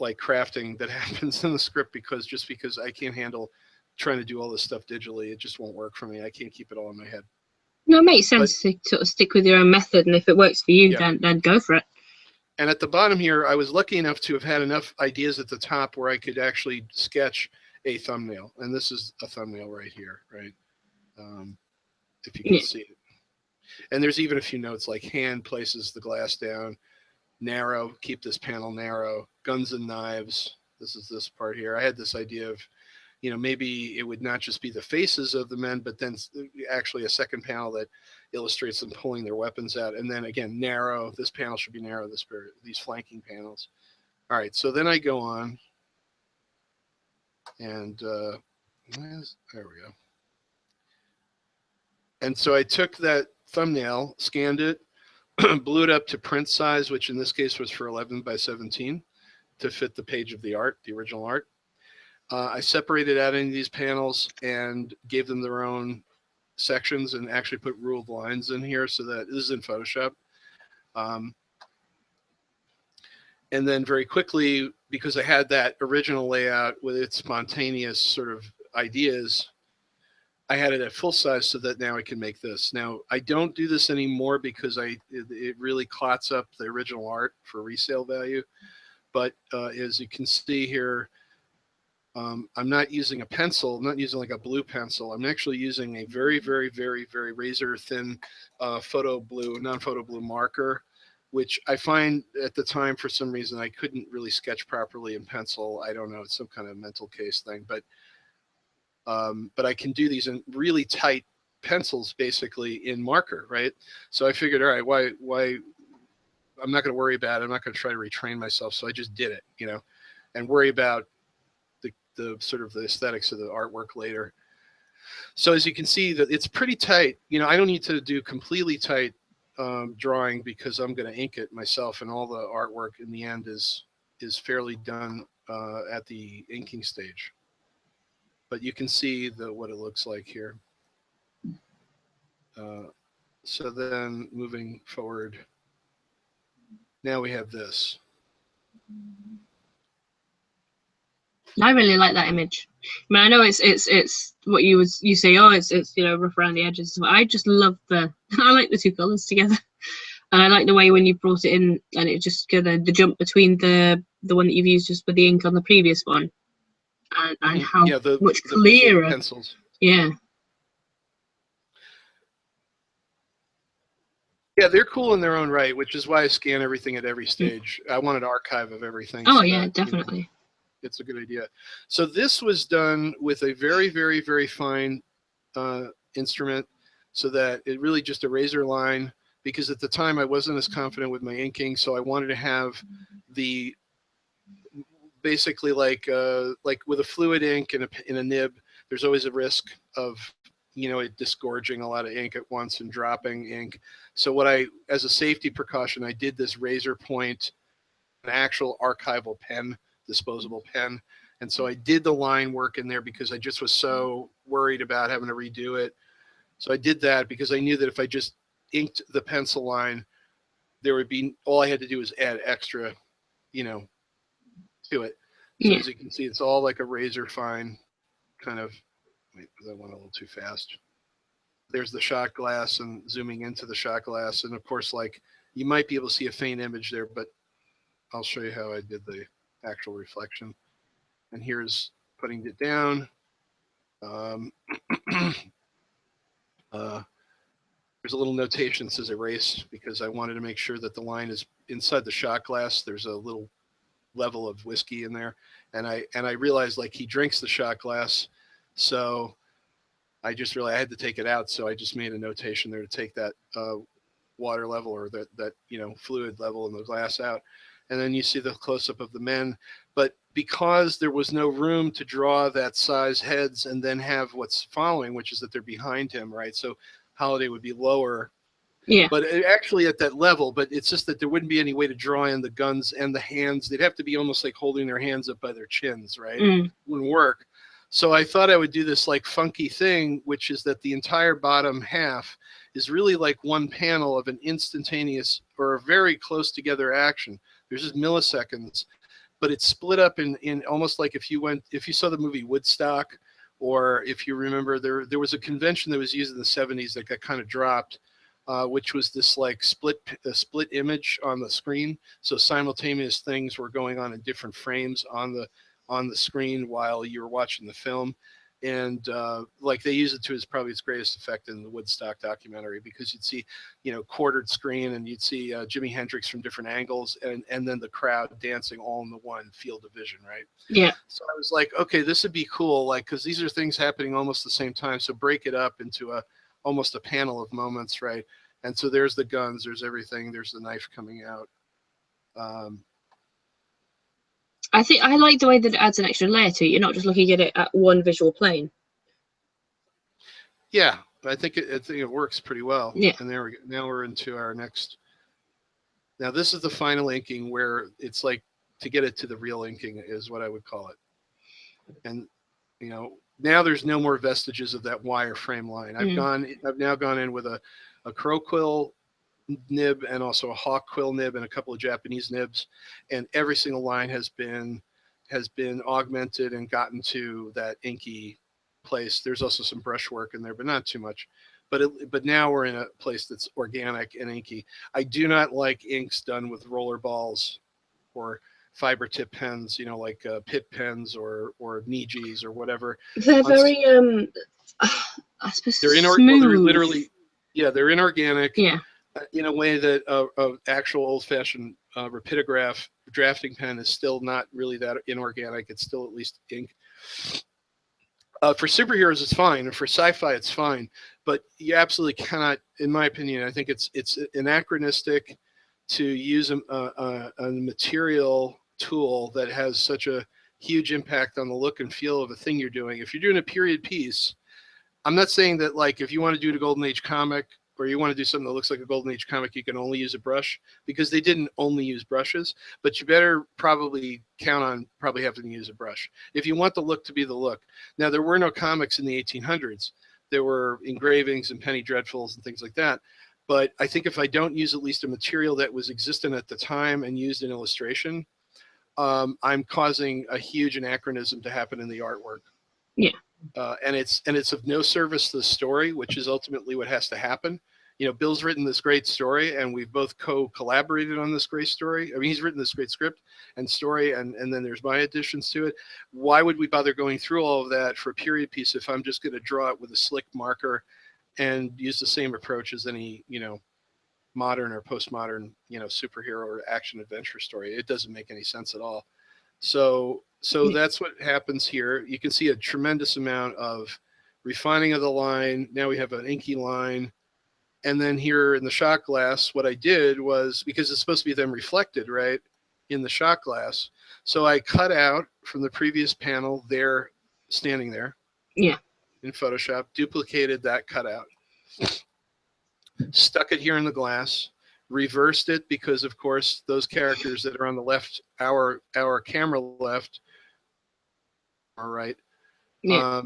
like crafting that happens in the script because I can't handle trying to do all this stuff digitally. It just won't work for me. I can't keep it all in my head. No, it makes sense to sort of stick with your own method, and if it works for you, then go for it. And at the bottom here, I was lucky enough to have had enough ideas at the top where I could actually sketch a thumbnail. And this is a thumbnail right here, right? If you can see it. And there's even a few notes like hand places the glass down, narrow, keep this panel narrow, guns and knives. This is this part here. I had this idea of, maybe it would not just be the faces of the men, but then actually a second panel that illustrates them pulling their weapons out. And then again, narrow. This panel should be narrow, these flanking panels. All right, so then I go on. And there we go. And so I took that thumbnail, scanned it, blew it up to print size, which in this case was for 11 by 17 to fit the page of the art, the original art. I separated out any of these panels and gave them their own sections and actually put ruled lines in here so that this is in Photoshop. And then very quickly, because I had that original layout with its spontaneous sort of ideas, I had it at full size so that now I can make this. Now, I don't do this anymore because it really clots up the original art for resale value. But as you can see here, I'm not using a pencil. I'm not using like a blue pencil. I'm actually using a very, very, very, very razor thin non-photo blue marker, which I find at the time for some reason I couldn't really sketch properly in pencil. I don't know. It's some kind of mental case thing. But I can do these in really tight pencils, basically in marker, right? So I figured, all right, why? I'm not going to worry about it. I'm not going to try to retrain myself. So I just did it, and worry about the sort of the aesthetics of the artwork later. So as you can see, that it's pretty tight. I don't need to do completely tight drawing because I'm going to ink it myself, and all the artwork in the end is fairly done at the inking stage. But you can see what it looks like here. So then moving forward, now we have this. I really like that image. I mean, I know it's what you say. Oh, it's rough around the edges. But I just love I like the two colors together, and I like the way when you brought it in and it just kind of the jump between the one that you've used just with the ink on the previous one. And how much clearer. The pencils. Yeah. Yeah, they're cool in their own right, which is why I scan everything at every stage. I want an archive of everything. Oh, so yeah, definitely. It's a good idea. So this was done with a very, very, very fine instrument, so that it really just a razor line, because at the time I wasn't as confident with my inking, so I wanted to have the basically like with a fluid ink in a nib, there's always a risk of it disgorging a lot of ink at once and dropping ink. So what as a safety precaution, I did this razor point, an actual archival pen, disposable pen. And so I did the line work in there because I just was so worried about having to redo it. So I did that because I knew that if I just inked the pencil line, there would be, all I had to do was add extra, to it. So as you can see, it's all like a razor fine kind of, wait, that went a little too fast. There's the shot glass and zooming into the shot glass. And of course, like you might be able to see a faint image there, but I'll show you how I did the actual reflection. And here's putting it down. There's a little notation that says erase because I wanted to make sure that the line is inside the shot glass. There's a little level of whiskey in there. And I realized like he drinks the shot glass. So I just realized I had to take it out. So I just made a notation there to take that water level or that fluid level in the glass out. And then you see the close-up of the men. But because there was no room to draw that size heads and then have what's following, which is that they're behind him, right? So Holliday would be lower. Yeah. But actually at that level, but it's just that there wouldn't be any way to draw in the guns and the hands. They'd have to be almost like holding their hands up by their chins, right? It wouldn't work. So I thought I would do this like funky thing, which is that the entire bottom half is really like one panel of an instantaneous or a very close together action. There's just milliseconds, but it's split up in almost like if you saw the movie Woodstock, or if you remember, there was a convention that was used in the 70s that got kind of dropped, which was this like split image on the screen. So simultaneous things were going on in different frames on the screen while you were watching the film. And like they use it to probably its greatest effect in the Woodstock documentary, because you'd see, quartered screen, and you'd see Jimi Hendrix from different angles, and then the crowd dancing all in the one field of vision, right? Yeah. So I was like, okay, this would be cool, like, because these are things happening almost the same time. So break it up into almost a panel of moments, right? And so there's the guns, there's everything, there's the knife coming out. I think I like the way that it adds an extra layer to it. You're not just looking at it at one visual plane. Yeah, I think it works pretty well. Yeah. And there we go. Now we're into our next. Now this is the final inking, where it's like to get it to the real inking is what I would call it. And now there's no more vestiges of that wireframe line. I've now gone in with a crow quill nib and also a hawk quill nib and a couple of Japanese nibs, and every single line has been augmented and gotten to that inky place. There's also some brush work in there, but not too much. But now we're in a place that's organic and inky. I do not like inks done with roller balls or fiber tip pens, like Pip pens or Nijis or whatever. They're very I suppose they're smooth. They're literally, they're inorganic. Yeah. In a way that an actual old-fashioned rapidograph drafting pen is still not really that inorganic. It's still at least ink. For superheroes, it's fine, and for sci-fi, it's fine. But you absolutely cannot, in my opinion, I think it's anachronistic to use a material tool that has such a huge impact on the look and feel of a thing you're doing. If you're doing a period piece, I'm not saying that like if you want to do a Golden Age comic, or you want to do something that looks like a Golden Age comic, you can only use a brush, because they didn't only use brushes, but you better probably count on probably having to use a brush if you want the look to be the look. Now, there were no comics in the 1800s. There were engravings and penny dreadfuls and things like that. But I think if I don't use at least a material that was existent at the time and used in illustration, I'm causing a huge anachronism to happen in the artwork. Yeah. And it's of no service to the story, which is ultimately what has to happen. Bill's written this great story, and we've both collaborated on this great story. I mean, he's written this great script and story, and then there's my additions to it. Why would we bother going through all of that for a period piece if I'm just going to draw it with a slick marker and use the same approach as any, modern or postmodern, superhero or action adventure story? It doesn't make any sense at all. So that's what happens here. You can see a tremendous amount of refining of the line. Now we have an inky line. And then here in the shot glass, what I did was, because it's supposed to be then reflected, right, in the shot glass. So I cut out from the previous panel there, standing there. Yeah. In Photoshop, duplicated that cutout, stuck it here in the glass, reversed it because, of course, those characters that are on the left, our camera left, are right. Yeah.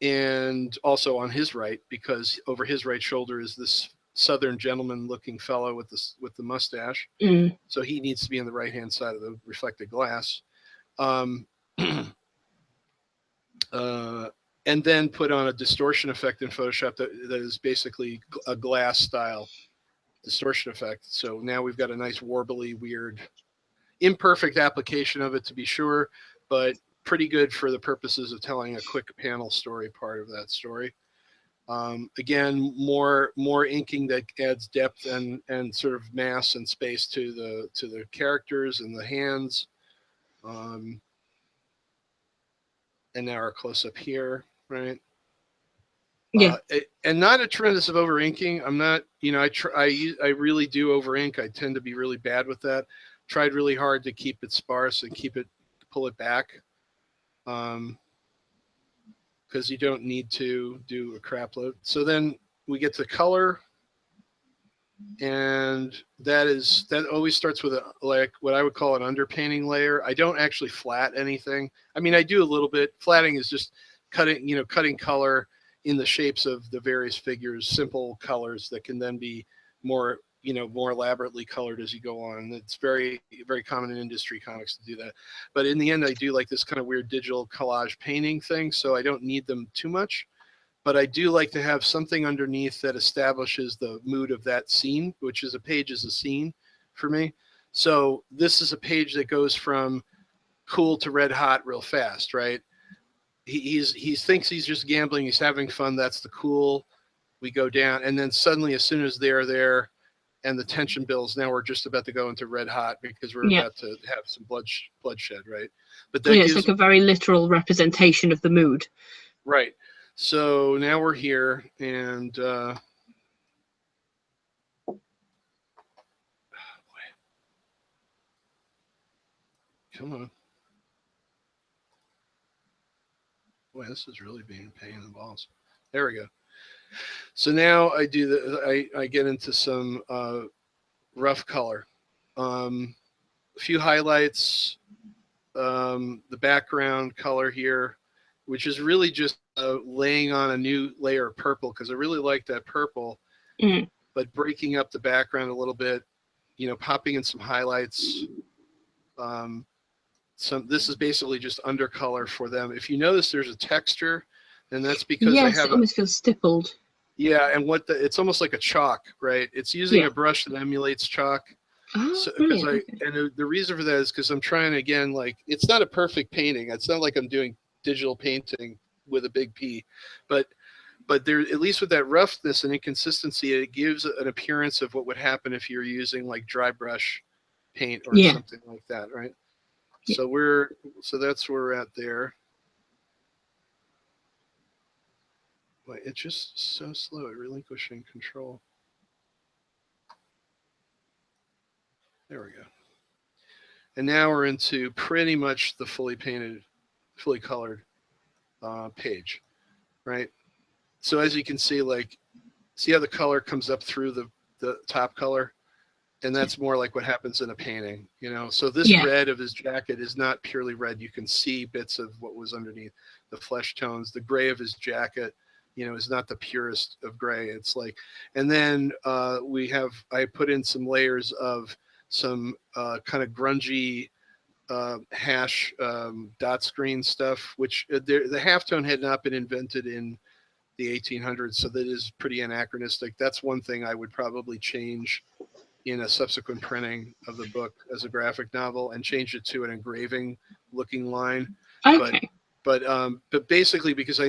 And also on his right, because over his right shoulder is this Southern gentleman-looking fellow with the mustache. So he needs to be on the right-hand side of the reflected glass. And then put on a distortion effect in Photoshop that is basically a glass style distortion effect. So now we've got a nice warbly, weird, imperfect application of it, to be sure, but pretty good for the purposes of telling a quick panel story part of that story. Again, more inking that adds depth and sort of mass and space to the characters and the hands. And now our close up here, right? Yeah. And not a tremendous of over inking. I'm not, I really do over ink. I tend to be really bad with that. Tried really hard to keep it sparse and pull it back. Because you don't need to do a crap load. So then we get to color. And that always starts with like what I would call an underpainting layer. I don't actually flat anything. I mean, I do a little bit. Flatting is just cutting color in the shapes of the various figures, simple colors that can then be more elaborately colored as you go on. It's very, very common in industry comics to do that. But in the end, I do like this kind of weird digital collage painting thing, so I don't need them too much. But I do like to have something underneath that establishes the mood of that scene, which is a page is a scene for me. So this is a page that goes from cool to red hot real fast, right? He thinks he's just gambling. He's having fun. That's the cool. We go down, and then suddenly, as soon as they're there, and the tension builds, now we're just about to go into red hot because we're about to have some bloodshed, right? But that it's like a very literal representation of the mood. Right. So now we're here, and come on. Boy, this is really being a pain in the balls. There we go. So now I do I get into some rough color. A few highlights, the background color here, which is really just laying on a new layer of purple, because I really like that purple, but breaking up the background a little bit, popping in some highlights. This is basically just undercolor for them. If you notice there's a texture, and that's because I have it almost feels stippled. Yeah, and it's almost like a chalk, right? It's using a brush that emulates chalk. Oh, and the reason for that is because I'm trying, again, like, it's not a perfect painting. It's not like I'm doing digital painting with a big P, but there, at least with that roughness and inconsistency, it gives an appearance of what would happen if you're using like dry brush paint or something like that, right? So that's where we're at there. But it's just so slow at relinquishing control. There we go. And now we're into pretty much the fully painted, fully colored page, right? So as you can see, see how the color comes up through the top color? And that's more like what happens in a painting, So this red of his jacket is not purely red. You can see bits of what was underneath, the flesh tones. The gray of his jacket, is not the purest of gray. It's like, and then I put in some layers of some kind of grungy hash dot screen stuff, which the halftone had not been invented in the 1800s, so that is pretty anachronistic. That's one thing I would probably change in a subsequent printing of the book as a graphic novel, and change it to an engraving looking line. Okay. But basically, because I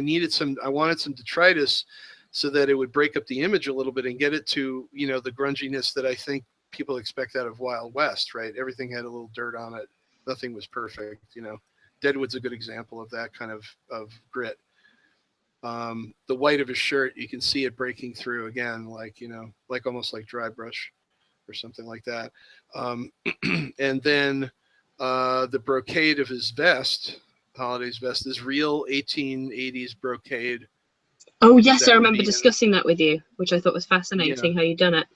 wanted some detritus so that it would break up the image a little bit and get it to, the grunginess that I think people expect out of Wild West, right? Everything had a little dirt on it. Nothing was perfect, Deadwood's a good example of that kind of grit. the white of his shirt, you can see it breaking through again, like, like almost like dry brush or something like that. And then the brocade of his vest, Holliday's vest, is real 1880s brocade. Oh yes, I That would remember be discussing that with you, which I thought was fascinating how you'd done it.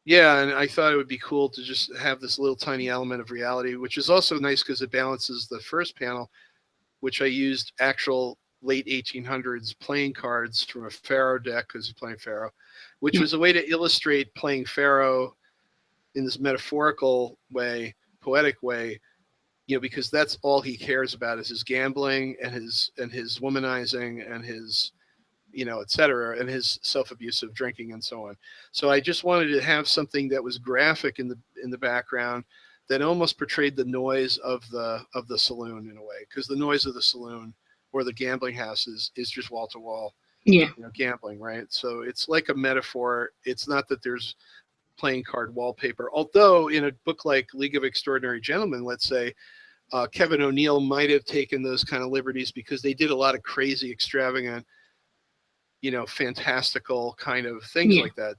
Yeah, and I thought it would be cool to just have this little tiny element of reality, which is also nice because it balances the first panel, which I used actual late 1800s playing cards from a Pharaoh deck because he's playing Pharaoh, which was a way to illustrate playing Pharaoh in this metaphorical way, poetic way, because that's all he cares about is his gambling and his womanizing and his, et cetera, and his self-abusive drinking and so on. So I just wanted to have something that was graphic in the background that almost portrayed the noise of the saloon in a way, because the noise of the saloon or the gambling house is just wall to wall, gambling, right? So it's like a metaphor. It's not that there's playing card wallpaper, although in a book like League of Extraordinary Gentlemen, let's say, Kevin O'Neill might have taken those kind of liberties because they did a lot of crazy, extravagant, fantastical kind of things like that.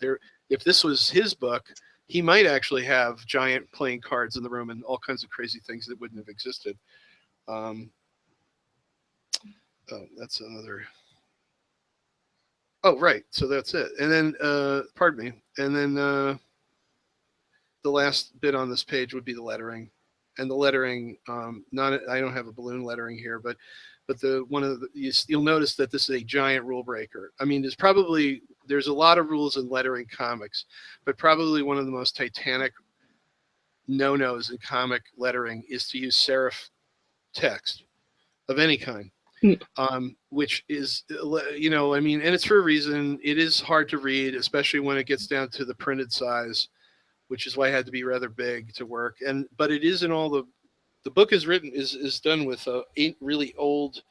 If this was his book, he might actually have giant playing cards in the room and all kinds of crazy things that wouldn't have existed. That's another. Oh, right. So that's it. And then, pardon me. And then the last bit on this page would be the lettering. And the lettering, I don't have a balloon lettering here, but you'll notice that this is a giant rule breaker. I mean, there's a lot of rules in lettering comics, but probably one of the most titanic no-nos in comic lettering is to use serif text of any kind. Which is, and it's for a reason. It is hard to read, especially when it gets down to the printed size, which is why it had to be rather big to work. But it is in all the book is done with a really old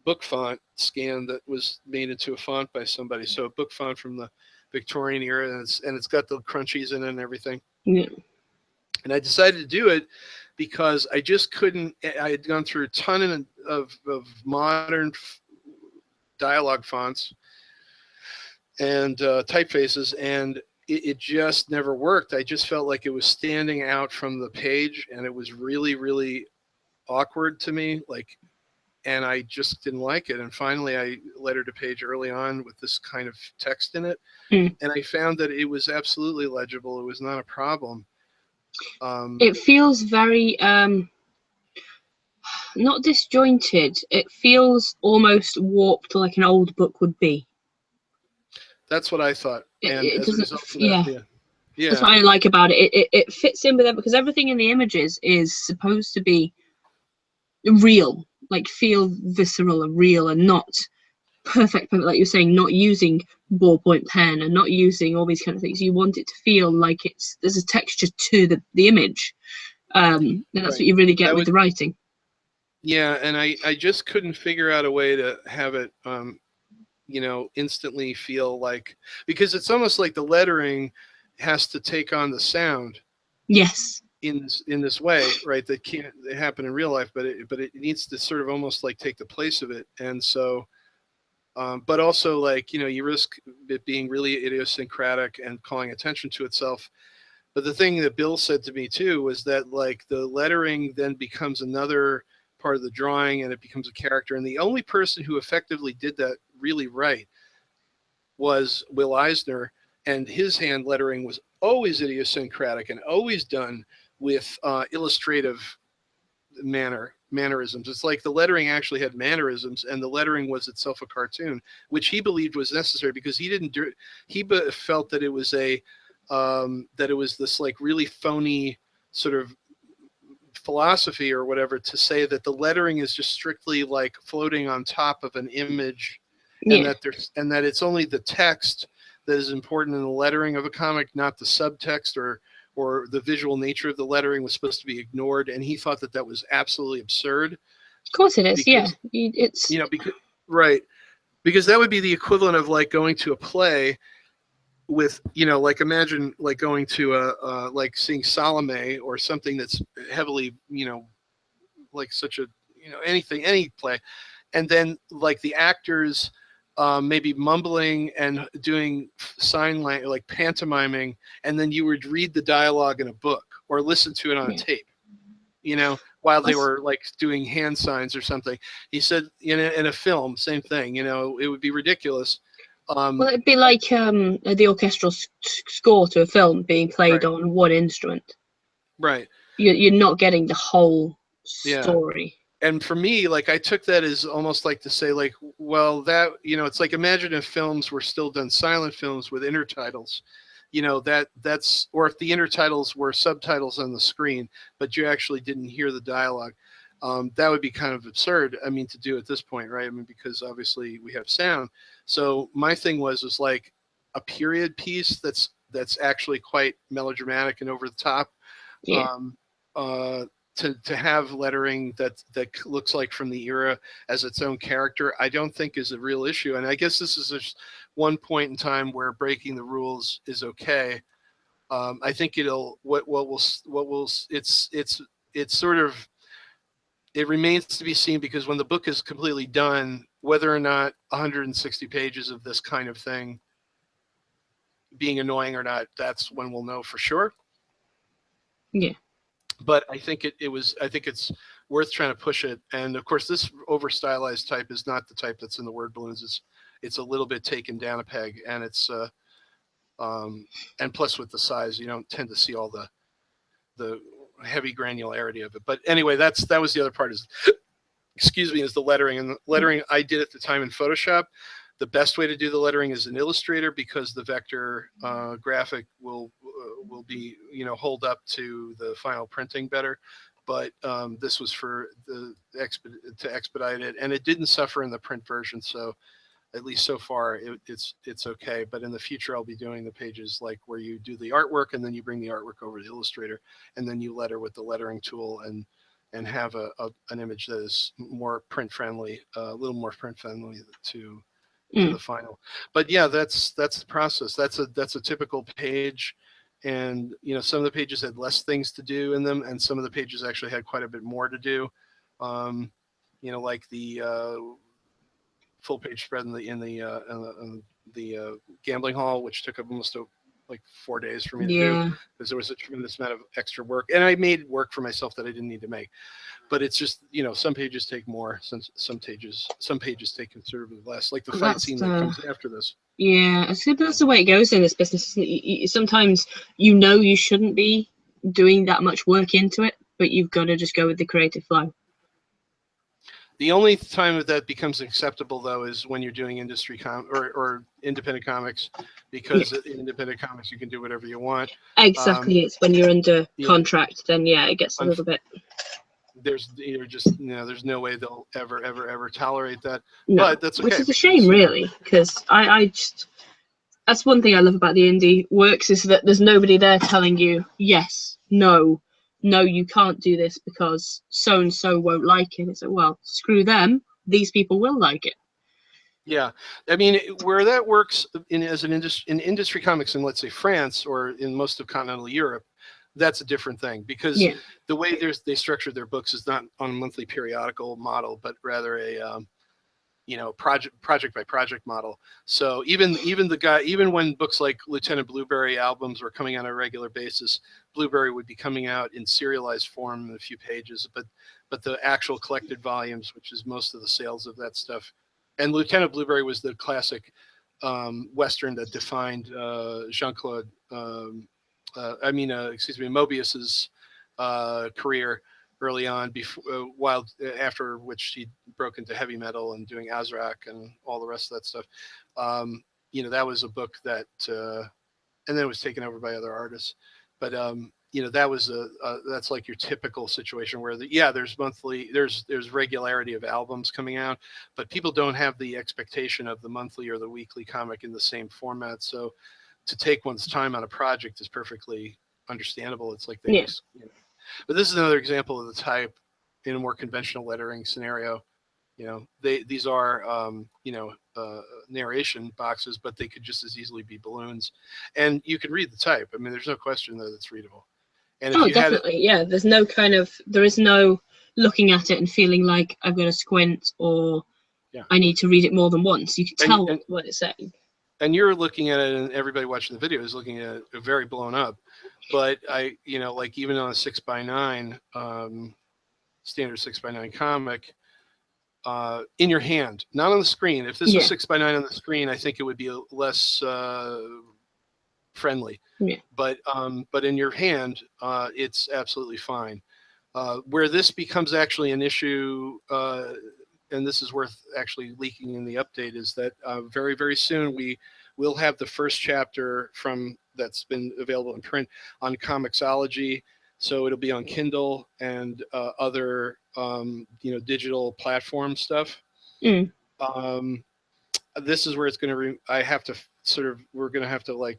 book font scan that was made into a font by somebody. So a book font from the Victorian era, and it's got the crunchies in it and everything. Yeah. And I decided to do it because I just couldn't. I had gone through a ton of modern dialogue fonts and typefaces, and it just never worked. I just felt like it was standing out from the page, and it was really, really awkward to me. And I just didn't like it. And finally, I lettered a page early on with this kind of text in it, and I found that it was absolutely legible. It was not a problem. It feels very not disjointed. It feels almost warped, like an old book would be. That's what I thought. And it doesn't. Yeah. That's what I like about it. It fits in with it because everything in the images is supposed to be real, like feel visceral and real, and not perfect, like you're saying, not using ballpoint pen and not using all these kind of things. You want it to feel like there's a texture to the image, and that's what you really get with the writing. Yeah, and I just couldn't figure out a way to have it instantly feel like, because it's almost like the lettering has to take on the sound. Yes. In this way, right? That can't happen in real life, but it needs to sort of almost like take the place of it. And so, but also like, you risk it being really idiosyncratic and calling attention to itself. But the thing that Bill said to me too was that like the lettering then becomes another part of the drawing and it becomes a character. And the only person who effectively did that really right was Will Eisner, and his hand lettering was always idiosyncratic and always done with illustrative mannerisms. It's like the lettering actually had mannerisms, and the lettering was itself a cartoon, which he believed was necessary because he felt that it was this like really phony sort of philosophy or whatever to say that the lettering is just strictly like floating on top of an image, and that it's only the text that is important in the lettering of a comic, not the subtext or the visual nature of the lettering was supposed to be ignored. And he thought that was absolutely absurd. Of course it is. Because, it's because that would be the equivalent of like going to a play with, like imagine like going to like seeing Salome or something that's heavily, like such a, any play, and then like the actors maybe mumbling and doing sign language, like pantomiming, and then you would read the dialogue in a book or listen to it on a tape, while they were like doing hand signs or something. He said in a film, same thing. It would be ridiculous. Well, it'd be like the orchestral score to a film being played Right. on one instrument. Right. You're not getting the whole story. And for me, like, I took that as almost like to say, like, well, that, it's like, imagine if films were still done, silent films with intertitles, that's, or if the intertitles were subtitles on the screen, but you actually didn't hear the dialogue. That would be kind of absurd, to do at this point, right? Because obviously we have sound. So my thing was like a period piece that's actually quite melodramatic and over the top. Yeah. To have lettering that looks like from the era as its own character, I don't think is a real issue. And I guess this is just one point in time where breaking the rules is okay. I think it's sort of, it remains to be seen, because when the book is completely done, whether or not 160 pages of this kind of thing being annoying or not, that's when we'll know for sure. Yeah. But I think I think it's worth trying to push it. And of course, this over stylized type is not the type that's in the word balloons. It's a little bit taken down a peg, and it's and plus with the size, you don't tend to see all the heavy granularity of it. But anyway, that was the other part, is is the lettering. And the lettering I did at the time in Photoshop. The best way to do the lettering is in Illustrator, because the vector graphic will be hold up to the final printing better. But this was for to expedite it, and it didn't suffer in the print version. So at least so far, it's okay. But in the future, I'll be doing the pages like where you do the artwork, and then you bring the artwork over to Illustrator, and then you letter with the lettering tool, and have an image that is more print friendly, a little more print friendly to the final. But yeah, that's the process. That's a typical page. And some of the pages had less things to do in them, and some of the pages actually had quite a bit more to do. Like the full page spread in the gambling hall, which took up almost like 4 days for me to do, because there was a tremendous amount of extra work, and I made work for myself that I didn't need to make. But it's just, some pages take more, some pages take considerably less, like the fight scene that comes after this. Yeah, I think that's the way it goes in this business. Sometimes you shouldn't be doing that much work into it, but you've got to just go with the creative flow. The only time that becomes acceptable, though, is when you're doing industry or independent comics, because in independent comics you can do whatever you want. Exactly, it's when you're under contract, then it gets a little bit. There's there's no way they'll ever tolerate that. No, but that's okay. Which is a shame, really, because I just, that's one thing I love about the indie works, is that there's nobody there telling you yes, no, you can't do this because so and so won't like it. It's like, well, screw them. These people will like it. Yeah, where that works in industry comics in, let's say, France, or in most of continental Europe, that's a different thing, because the way they structure their books is not on a monthly periodical model, but rather a project by project model. So even when books like Lieutenant Blueberry albums were coming on a regular basis, Blueberry would be coming out in serialized form in a few pages, but the actual collected volumes, which is most of the sales of that stuff. And Lieutenant Blueberry was the classic Western that defined Jean-Claude Mobius's career early on, after which he broke into heavy metal and doing Azrak and all the rest of that stuff. That was a book that, and then it was taken over by other artists. But that's like your typical situation where there's monthly, there's regularity of albums coming out, but people don't have the expectation of the monthly or the weekly comic in the same format. So to take one's time on a project is perfectly understandable. It's like but this is another example of the type in a more conventional lettering scenario. These are narration boxes, but they could just as easily be balloons, and you can read the type. There's no question that it's readable. And if definitely, there's no there is no looking at it and feeling like I've got to squint or I need to read it more than once. You can tell what it's saying. And you're looking at it, and everybody watching the video is looking at it very blown up. But like even on a 6x9, standard 6x9 comic, in your hand, not on the screen. If this was 6x9 on the screen, I think it would be less friendly. Yeah. But in your hand, it's absolutely fine. Where this becomes actually an issue, and this is worth actually leaking in the update, is that very, very soon we will have the first chapter that's been available in print on Comixology. So it'll be on Kindle and other digital platform stuff. Mm. This is where it's going to. We're going to have to like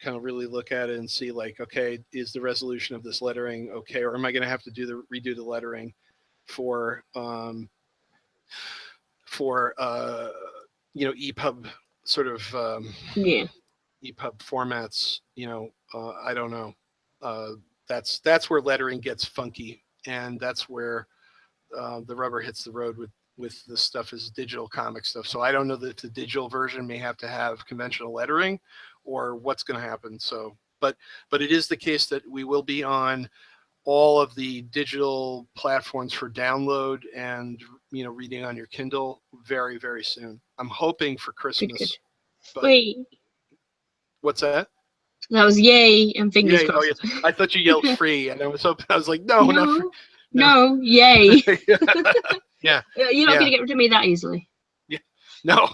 kind of really look at it and see like, okay, is the resolution of this lettering okay, or am I going to have to redo the lettering for EPUB sort of EPUB formats? I don't know. That's where lettering gets funky, and that's where the rubber hits the road with this stuff is digital comic stuff. So I don't know that the digital version may have to have conventional lettering or what's going to happen. So, but it is the case that we will be on all of the digital platforms for download and reading on your Kindle very, very soon. I'm hoping for Christmas. But wait, what's that? That was yay and fingers crossed. Oh, yes. I thought you yelled free, and I was hoping. I was like, no, not free. No, yay. Yeah. You're not going to get rid of me that easily. Yeah. No.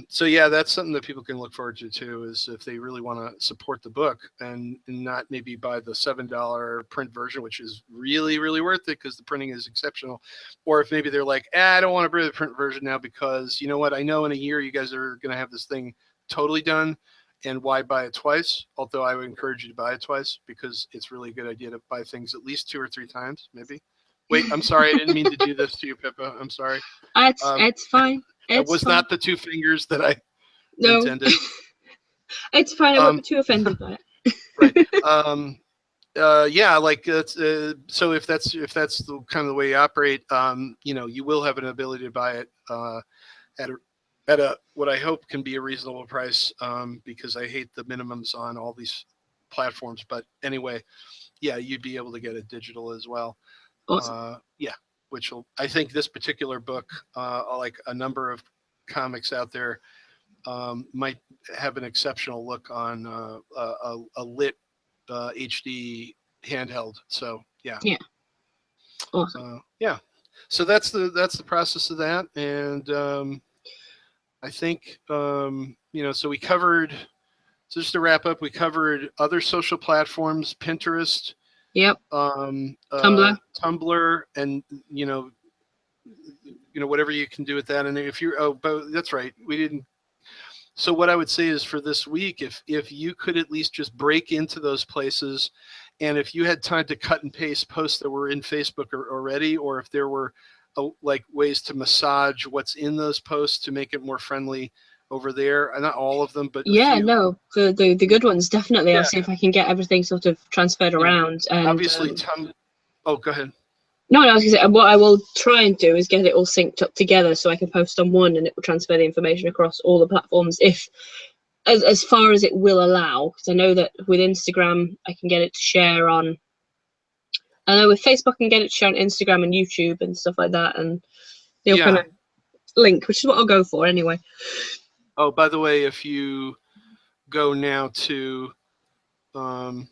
So yeah, that's something that people can look forward to too, is if they really want to support the book and not maybe buy the $7 print version, which is really, really worth it because the printing is exceptional. Or if maybe they're like, I don't want to buy the print version now because you know what? I know in a year you guys are going to have this thing totally done. And why buy it twice? Although I would encourage you to buy it twice because it's really a good idea to buy things at least 2 or 3 times, maybe. Wait, I'm sorry. I didn't mean to do this to you, Pippa. I'm sorry. It's fine. It was not the 2 fingers that I intended. It's fine. I won't be too offended by it. Right. Yeah, like so if that's the kind of the way you operate, you will have an ability to buy it at a what I hope can be a reasonable price, because I hate the minimums on all these platforms. But anyway, yeah, you'd be able to get it digital as well. Awesome. Yeah, which I think this particular book, like a number of comics out there, might have an exceptional look on a lit HD handheld. So yeah. Yeah. Awesome. Yeah. So that's the process of that, and I think so we covered. So just to wrap up, we covered other social platforms, Pinterest. Yep. Tumblr, and whatever you can do with that. And if you're but that's right, we didn't. So what I would say is for this week, if you could at least just break into those places, and if you had time to cut and paste posts that were in Facebook already, or if there were like ways to massage what's in those posts to make it more friendly over there, not all of them, but the good ones definitely. I'll see if I can get everything sort of transferred around. And obviously, go ahead. No, I was going to say, what I will try and do is get it all synced up together so I can post on one and it will transfer the information across all the platforms as far as it will allow. Because I know that with Instagram, I can get it to share on. I know with Facebook, I can get it to share on Instagram and YouTube and stuff like that, and they'll kind of link, which is what I'll go for anyway. Oh, by the way, if you go now to the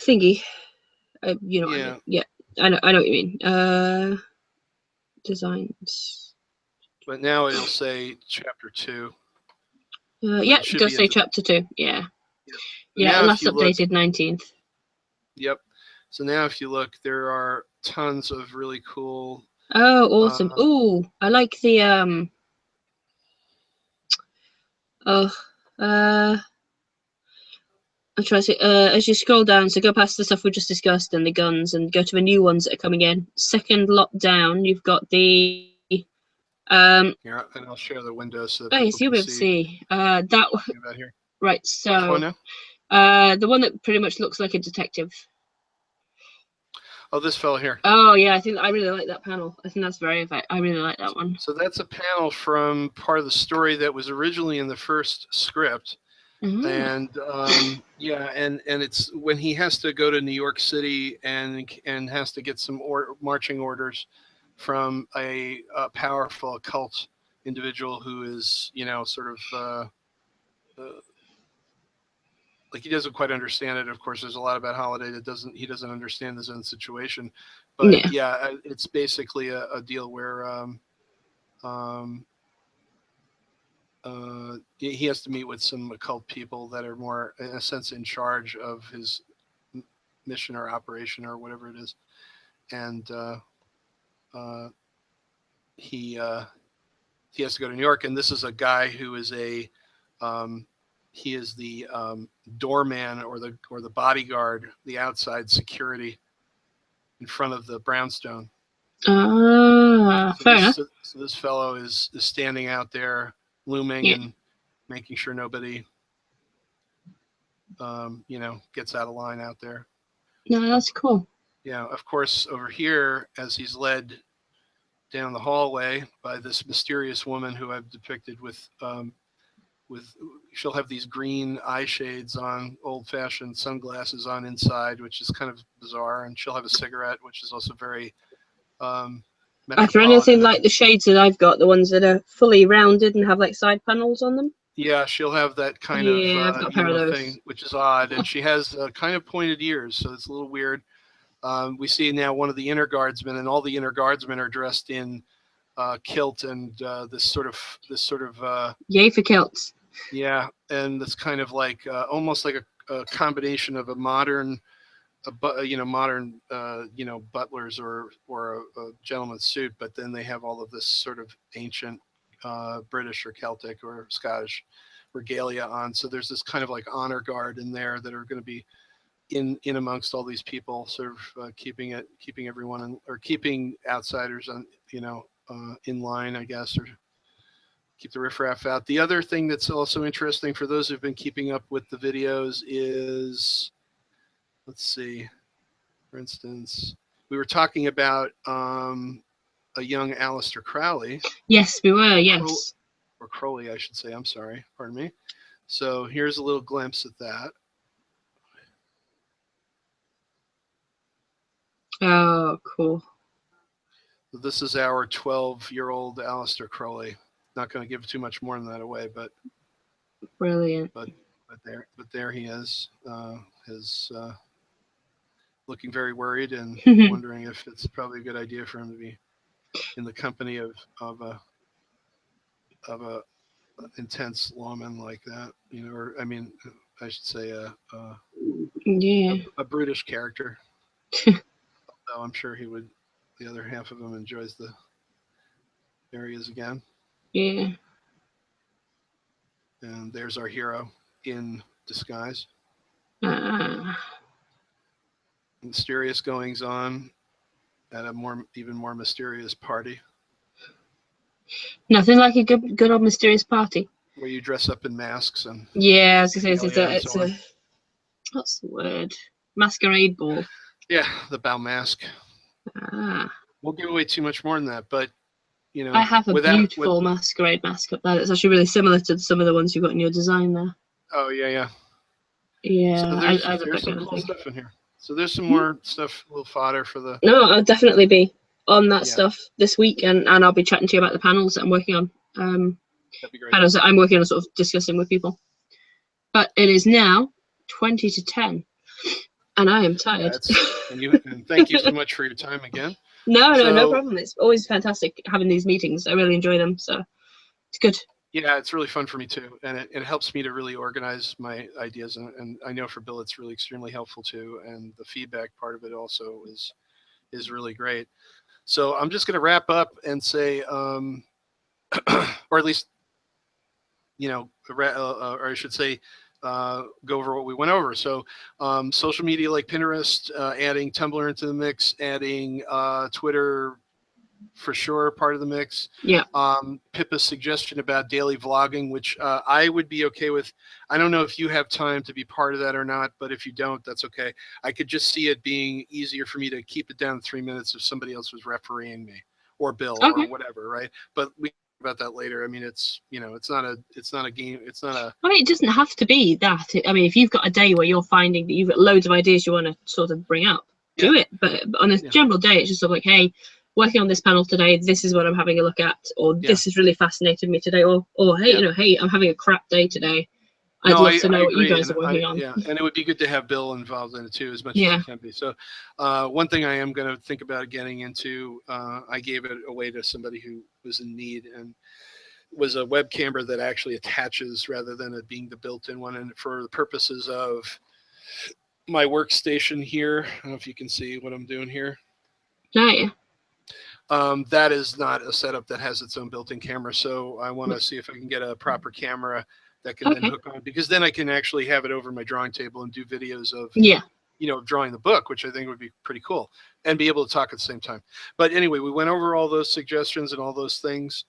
thingy. I know what you mean. Designs. But now it'll say chapter 2. It does say chapter 2. Yeah. Yeah, last updated 19th. Yep. So now if you look, there are tons of really cool. Oh, awesome. I like the I'm trying to as you scroll down, so go past the stuff we just discussed and the guns and go to the new ones that are coming in. Second lot down, you've got the here, and I'll share the window so that you'll be able to see that about here. Right, so the one that pretty much looks like a detective. Oh, this fellow here. Oh yeah, I think I really like that panel. I think that's very effective. I really like that one. So that's a panel from part of the story that was originally in the first script. And yeah, and it's when he has to go to New York City and has to get some marching orders from a powerful occult individual who is, you know, sort of like he doesn't quite understand it. Of course, there's a lot about Holliday that he doesn't understand his own situation. But yeah, it's basically a deal where he has to meet with some occult people that are more, in a sense, in charge of his mission or operation or whatever it is, and he has to go to New York. And this is a guy who is he is the doorman or the bodyguard, the outside security in front of the brownstone. Fair enough. So this fellow is standing out there, looming and making sure nobody, you know, gets out of line out there. No, that's cool. Yeah, of course, over here, as he's led down the hallway by this mysterious woman who I've depicted with she'll have these green eye shades on, old-fashioned sunglasses on inside, which is kind of bizarre, and she'll have a cigarette, which is also very after anything like the shades that I've got, the ones that are fully rounded and have like side panels on them. Yeah, she'll have that kind of I've got a pair of those thing, which is odd, and she has kind of pointed ears, so it's a little weird. We see now one of the inner guardsmen, and all the inner guardsmen are dressed in kilt and this sort of yay for kilts. Yeah, and it's kind of like almost like a combination of a modern, modern butlers or a gentleman's suit, but then they have all of this sort of ancient British or Celtic or Scottish regalia on. So there's this kind of like honor guard in there that are going to be in amongst all these people, sort of keeping everyone or keeping outsiders on, in line, I guess, or keep the riffraff out. The other thing that's also interesting for those who've been keeping up with the videos is, let's see, for instance, we were talking about a young Aleister Crowley. Yes, we were, yes. Or Crowley, I should say. I'm sorry. Pardon me. So here's a little glimpse at that. Oh, cool. So this is our 12-year-old Aleister Crowley. Not going to give too much more than that away, but brilliant. But there he is. Looking very worried and wondering if it's probably a good idea for him to be in the company of a intense lawman like that, or I mean, I should say a brutish character. Although I'm sure the other half of him enjoys the areas again. Yeah. And there's our hero in disguise. Mysterious goings on at a even more mysterious party. Nothing like a good old mysterious party. Where you dress up in masks and. Yeah, I was gonna say it's a what's the word? Masquerade ball. Yeah, the bow mask. Won't give away too much more than that, but I have a beautiful masquerade mask up there. It's actually really similar to some of the ones you've got in your design there. Oh yeah. Yeah, so there's some cool stuff in here. So there's some more stuff, a little fodder for the. No, I'll definitely be on that stuff this week, and I'll be chatting to you about the panels that I'm working on. That'd be great. Panels that I'm working on, sort of discussing with people. But it is now 20 to 10, and I am tired. And thank you so much for your time again. No problem. It's always fantastic having these meetings. I really enjoy them, so it's good. Yeah, it's really fun for me too, and it helps me to really organize my ideas, and I know for Bill it's really extremely helpful too, and the feedback part of it also is really great. So I'm just going to wrap up and say, or at least, or I should say, go over what we went over. So social media like Pinterest, adding Tumblr into the mix, adding Twitter, for sure part of the mix. Yeah. Pippa's suggestion about daily vlogging, which I would be okay with. I don't know if you have time to be part of that or not, but if you don't, that's okay. I could just see it being easier for me to keep it down to 3 minutes if somebody else was refereeing me or Bill or Okay. whatever, right? But we can talk about that later. I mean, it's it's not a game. It's not a. I mean, it doesn't have to be that. I mean, if you've got a day where you're finding that you've got loads of ideas you want to sort of bring up, do it. But on a general day, it's just sort of like, hey, working on this panel today, this is what I'm having a look at, or this has really fascinated me today, or hey, hey, I'm having a crap day today. I'd love to know what you guys are working on. Yeah, and it would be good to have Bill involved in it too, as much as he can be. So, one thing I am going to think about getting into, I gave it away to somebody who was in need, and was a web camera that actually attaches rather than it being the built-in one. And for the purposes of my workstation here, I don't know if you can see what I'm doing here. Oh, yeah. That is not a setup that has its own built-in camera. So I want to see if I can get a proper camera that can then hook on, because then I can actually have it over my drawing table and do videos of, drawing the book, which I think would be pretty cool, and be able to talk at the same time. But anyway, we went over all those suggestions and all those things.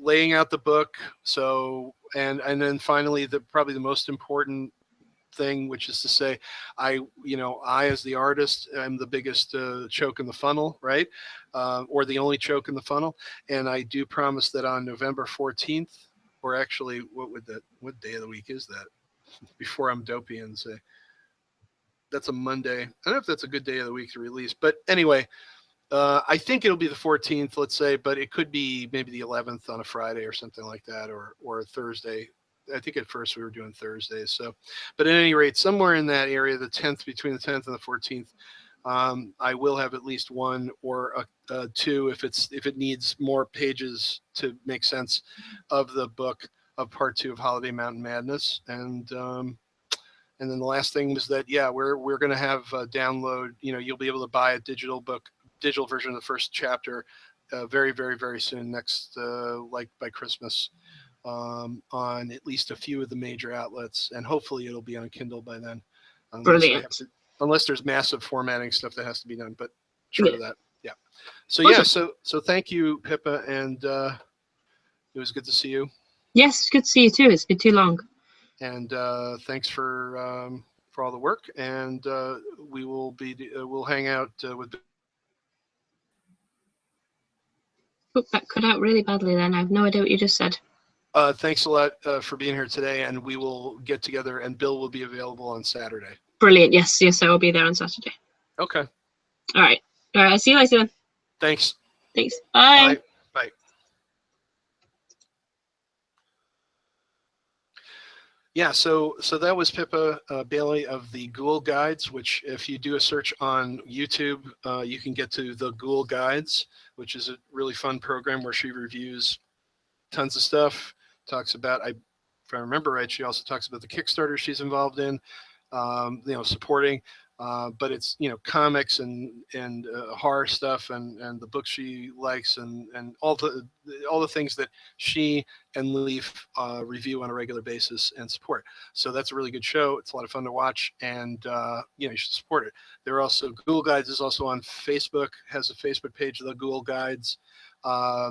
Laying out the book. So, and then finally, probably the most important thing, which is to say, I as the artist, I'm the biggest choke in the funnel, right? Or the only choke in the funnel. And I do promise that on November 14th, or actually, what day of the week is that? Before I'm dopey and say, that's a Monday. I don't know if that's a good day of the week to release, but anyway, I think it'll be the 14th, let's say, but it could be maybe the 11th on a Friday or something like that, or Thursday. I think at first we were doing Thursdays. So, but at any rate, somewhere in that area, the 10th, between the 10th and the 14th, I will have at least one or two, if it needs more pages to make sense of the book, of part 2 of Holiday Mountain Madness. And then the last thing was that, we're going to have download, you'll be able to buy a digital version of the first chapter very, very, very soon, next, like by Christmas, on at least a few of the major outlets, and hopefully it'll be on Kindle by then. Unless there's massive formatting stuff that has to be done, but short of that, So awesome. So thank you, Pippa, and it was good to see you. Yes, it's good to see you too. It's been too long. And thanks for all the work, and we'll hang out with. Oh, that cut out really badly then. I have no idea what you just said. Thanks a lot for being here today, and we will get together, and Bill will be available on Saturday. Brilliant. Yes, I will be there on Saturday. Okay. All right. I'll see you later then. Thanks. Bye. Bye. Yeah, so that was Pippa Bailey of the Ghoul Guides, which if you do a search on YouTube, you can get to the Ghoul Guides, which is a really fun program where she reviews tons of stuff, talks about, if I remember right, she also talks about the Kickstarter she's involved in, supporting, but it's, comics and horror stuff and the books she likes and all the things that she and Leaf review on a regular basis and support. So that's a really good show. It's a lot of fun to watch, and you should support it. They're also, Ghoul Guides is also on Facebook, has a Facebook page, The Ghoul Guides. I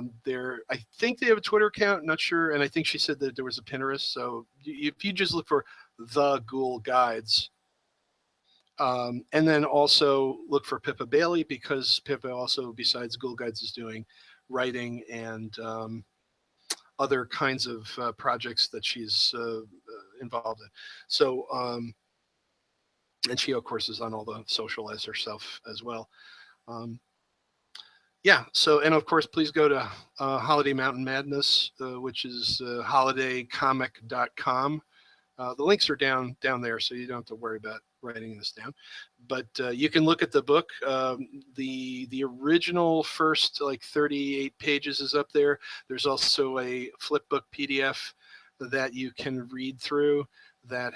think they have a Twitter account, not sure, and I think she said that there was a Pinterest. So if you just look for The Ghoul Guides, and then also look for Pippa Bailey, because Pippa also, besides Ghoul Guides, is doing writing and other kinds of projects that she's involved in. So, and she, of course, is on all the social as herself as well. So, and of course, please go to Holiday Mountain Madness, which is holidaycomic.com. The links are down there, so you don't have to worry about writing this down. But you can look at the book. The original first 38 pages is up there. There's also a flipbook PDF that you can read through that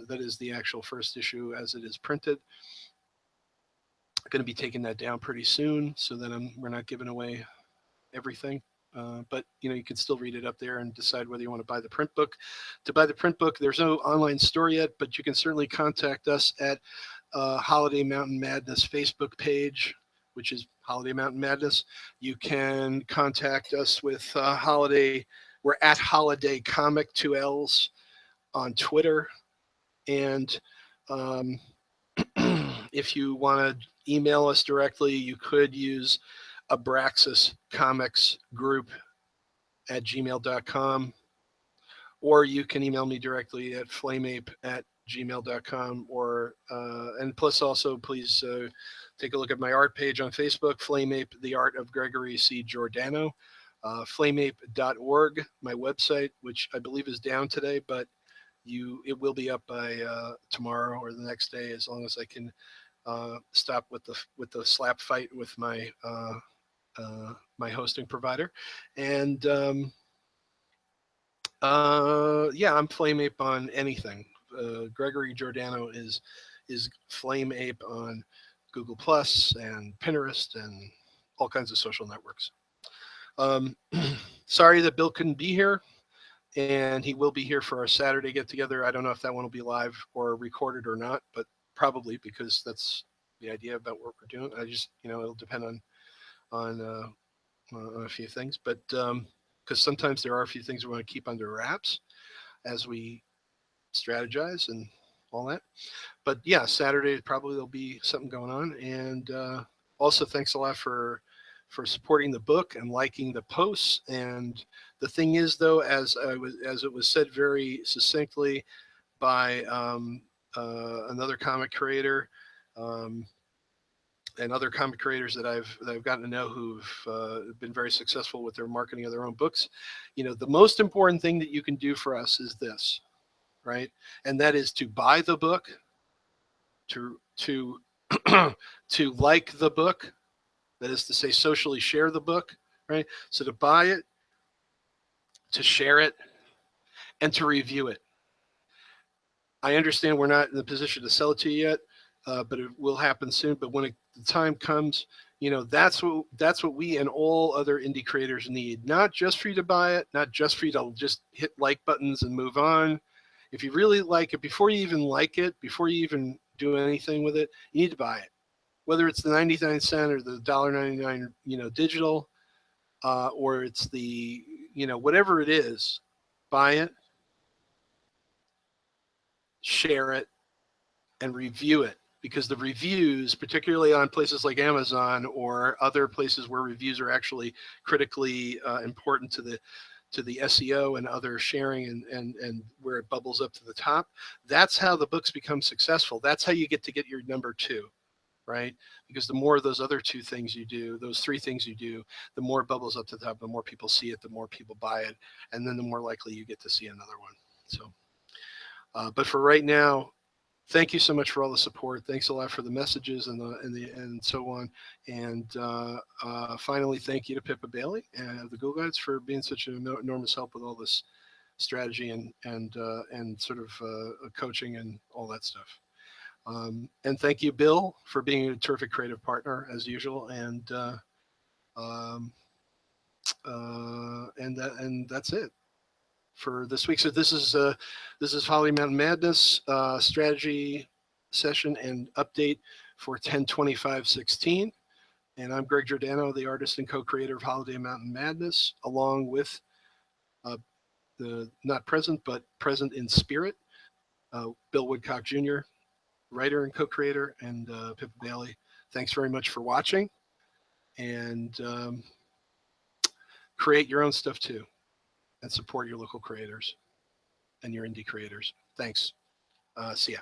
is the actual first issue as it is printed. Going to be taking that down pretty soon, so that we're not giving away everything. But you can still read it up there and decide whether you want to buy the print book. To buy the print book, there's no online store yet, but you can certainly contact us at Holiday Mountain Madness Facebook page. which is Holiday Mountain Madness. You can contact us with Holiday. We're at Holiday Comic 2 L's on Twitter. And if you want to email us directly, you could use Abraxas Comics Group at gmail.com, or you can email me directly at flameape@gmail.com, or and plus also please take a look at my art page on Facebook, Flameape, the art of Gregory C. Giordano, flameape.org, my website, which I believe is down today, but it will be up by tomorrow or the next day, as long as I can stop with the slap fight with my my hosting provider. And yeah, I'm Flameape on anything. Gregory Giordano is Flameape on Google Plus and Pinterest and all kinds of social networks. Sorry that Bill couldn't be here, and he will be here for our Saturday get together. I don't know if that one will be live or recorded or not, but probably, because that's the idea about what we're doing. I just, it'll depend on a few things, but because sometimes there are a few things we want to keep under wraps as we strategize and all that. But yeah, Saturday probably there'll be something going on. And also thanks a lot for supporting the book and liking the posts. And the thing is, though, as it was said very succinctly by another comic creator, and other comic creators that I've gotten to know who've been very successful with their marketing of their own books, the most important thing that you can do for us is this, right? And that is to buy the book, to to like the book, that is to say, socially share the book, right? So to buy it, to share it, and to review it. I understand we're not in the position to sell it to you yet, but it will happen soon. But when the time comes, that's what we and all other indie creators need. Not just for you to buy it, not just for you to just hit like buttons and move on. If you really like it, before you even like it, before you even do anything with it, you need to buy it. Whether it's the 99-cent or the $1.99, digital, or it's the, whatever it is, buy it, share it, and review it. Because the reviews, particularly on places like Amazon or other places where reviews are actually critically important to the SEO and other sharing and where it bubbles up to the top, that's how the books become successful. That's how you get your number 2, right? Because the more of those other 2 things you do, those 3 things you do, the more it bubbles up to the top, the more people see it, the more people buy it, and then the more likely you get to see another one. So, but for right now, thank you so much for all the support. Thanks a lot for the messages and so on. And finally, thank you to Pippa Bailey and the Ghoul Guides for being such an enormous help with all this strategy and sort of coaching and all that stuff. And thank you, Bill, for being a terrific creative partner as usual. And that's it for this week. So this is Holiday Mountain Madness strategy session and update for 10/25/16. And I'm Greg Giordano, the artist and co-creator of Holiday Mountain Madness, along with the not present but present in spirit, Bill Woodcock Jr., writer and co-creator, and Pippa Bailey. Thanks very much for watching, and create your own stuff too, and support your local creators and your indie creators. Thanks. See ya.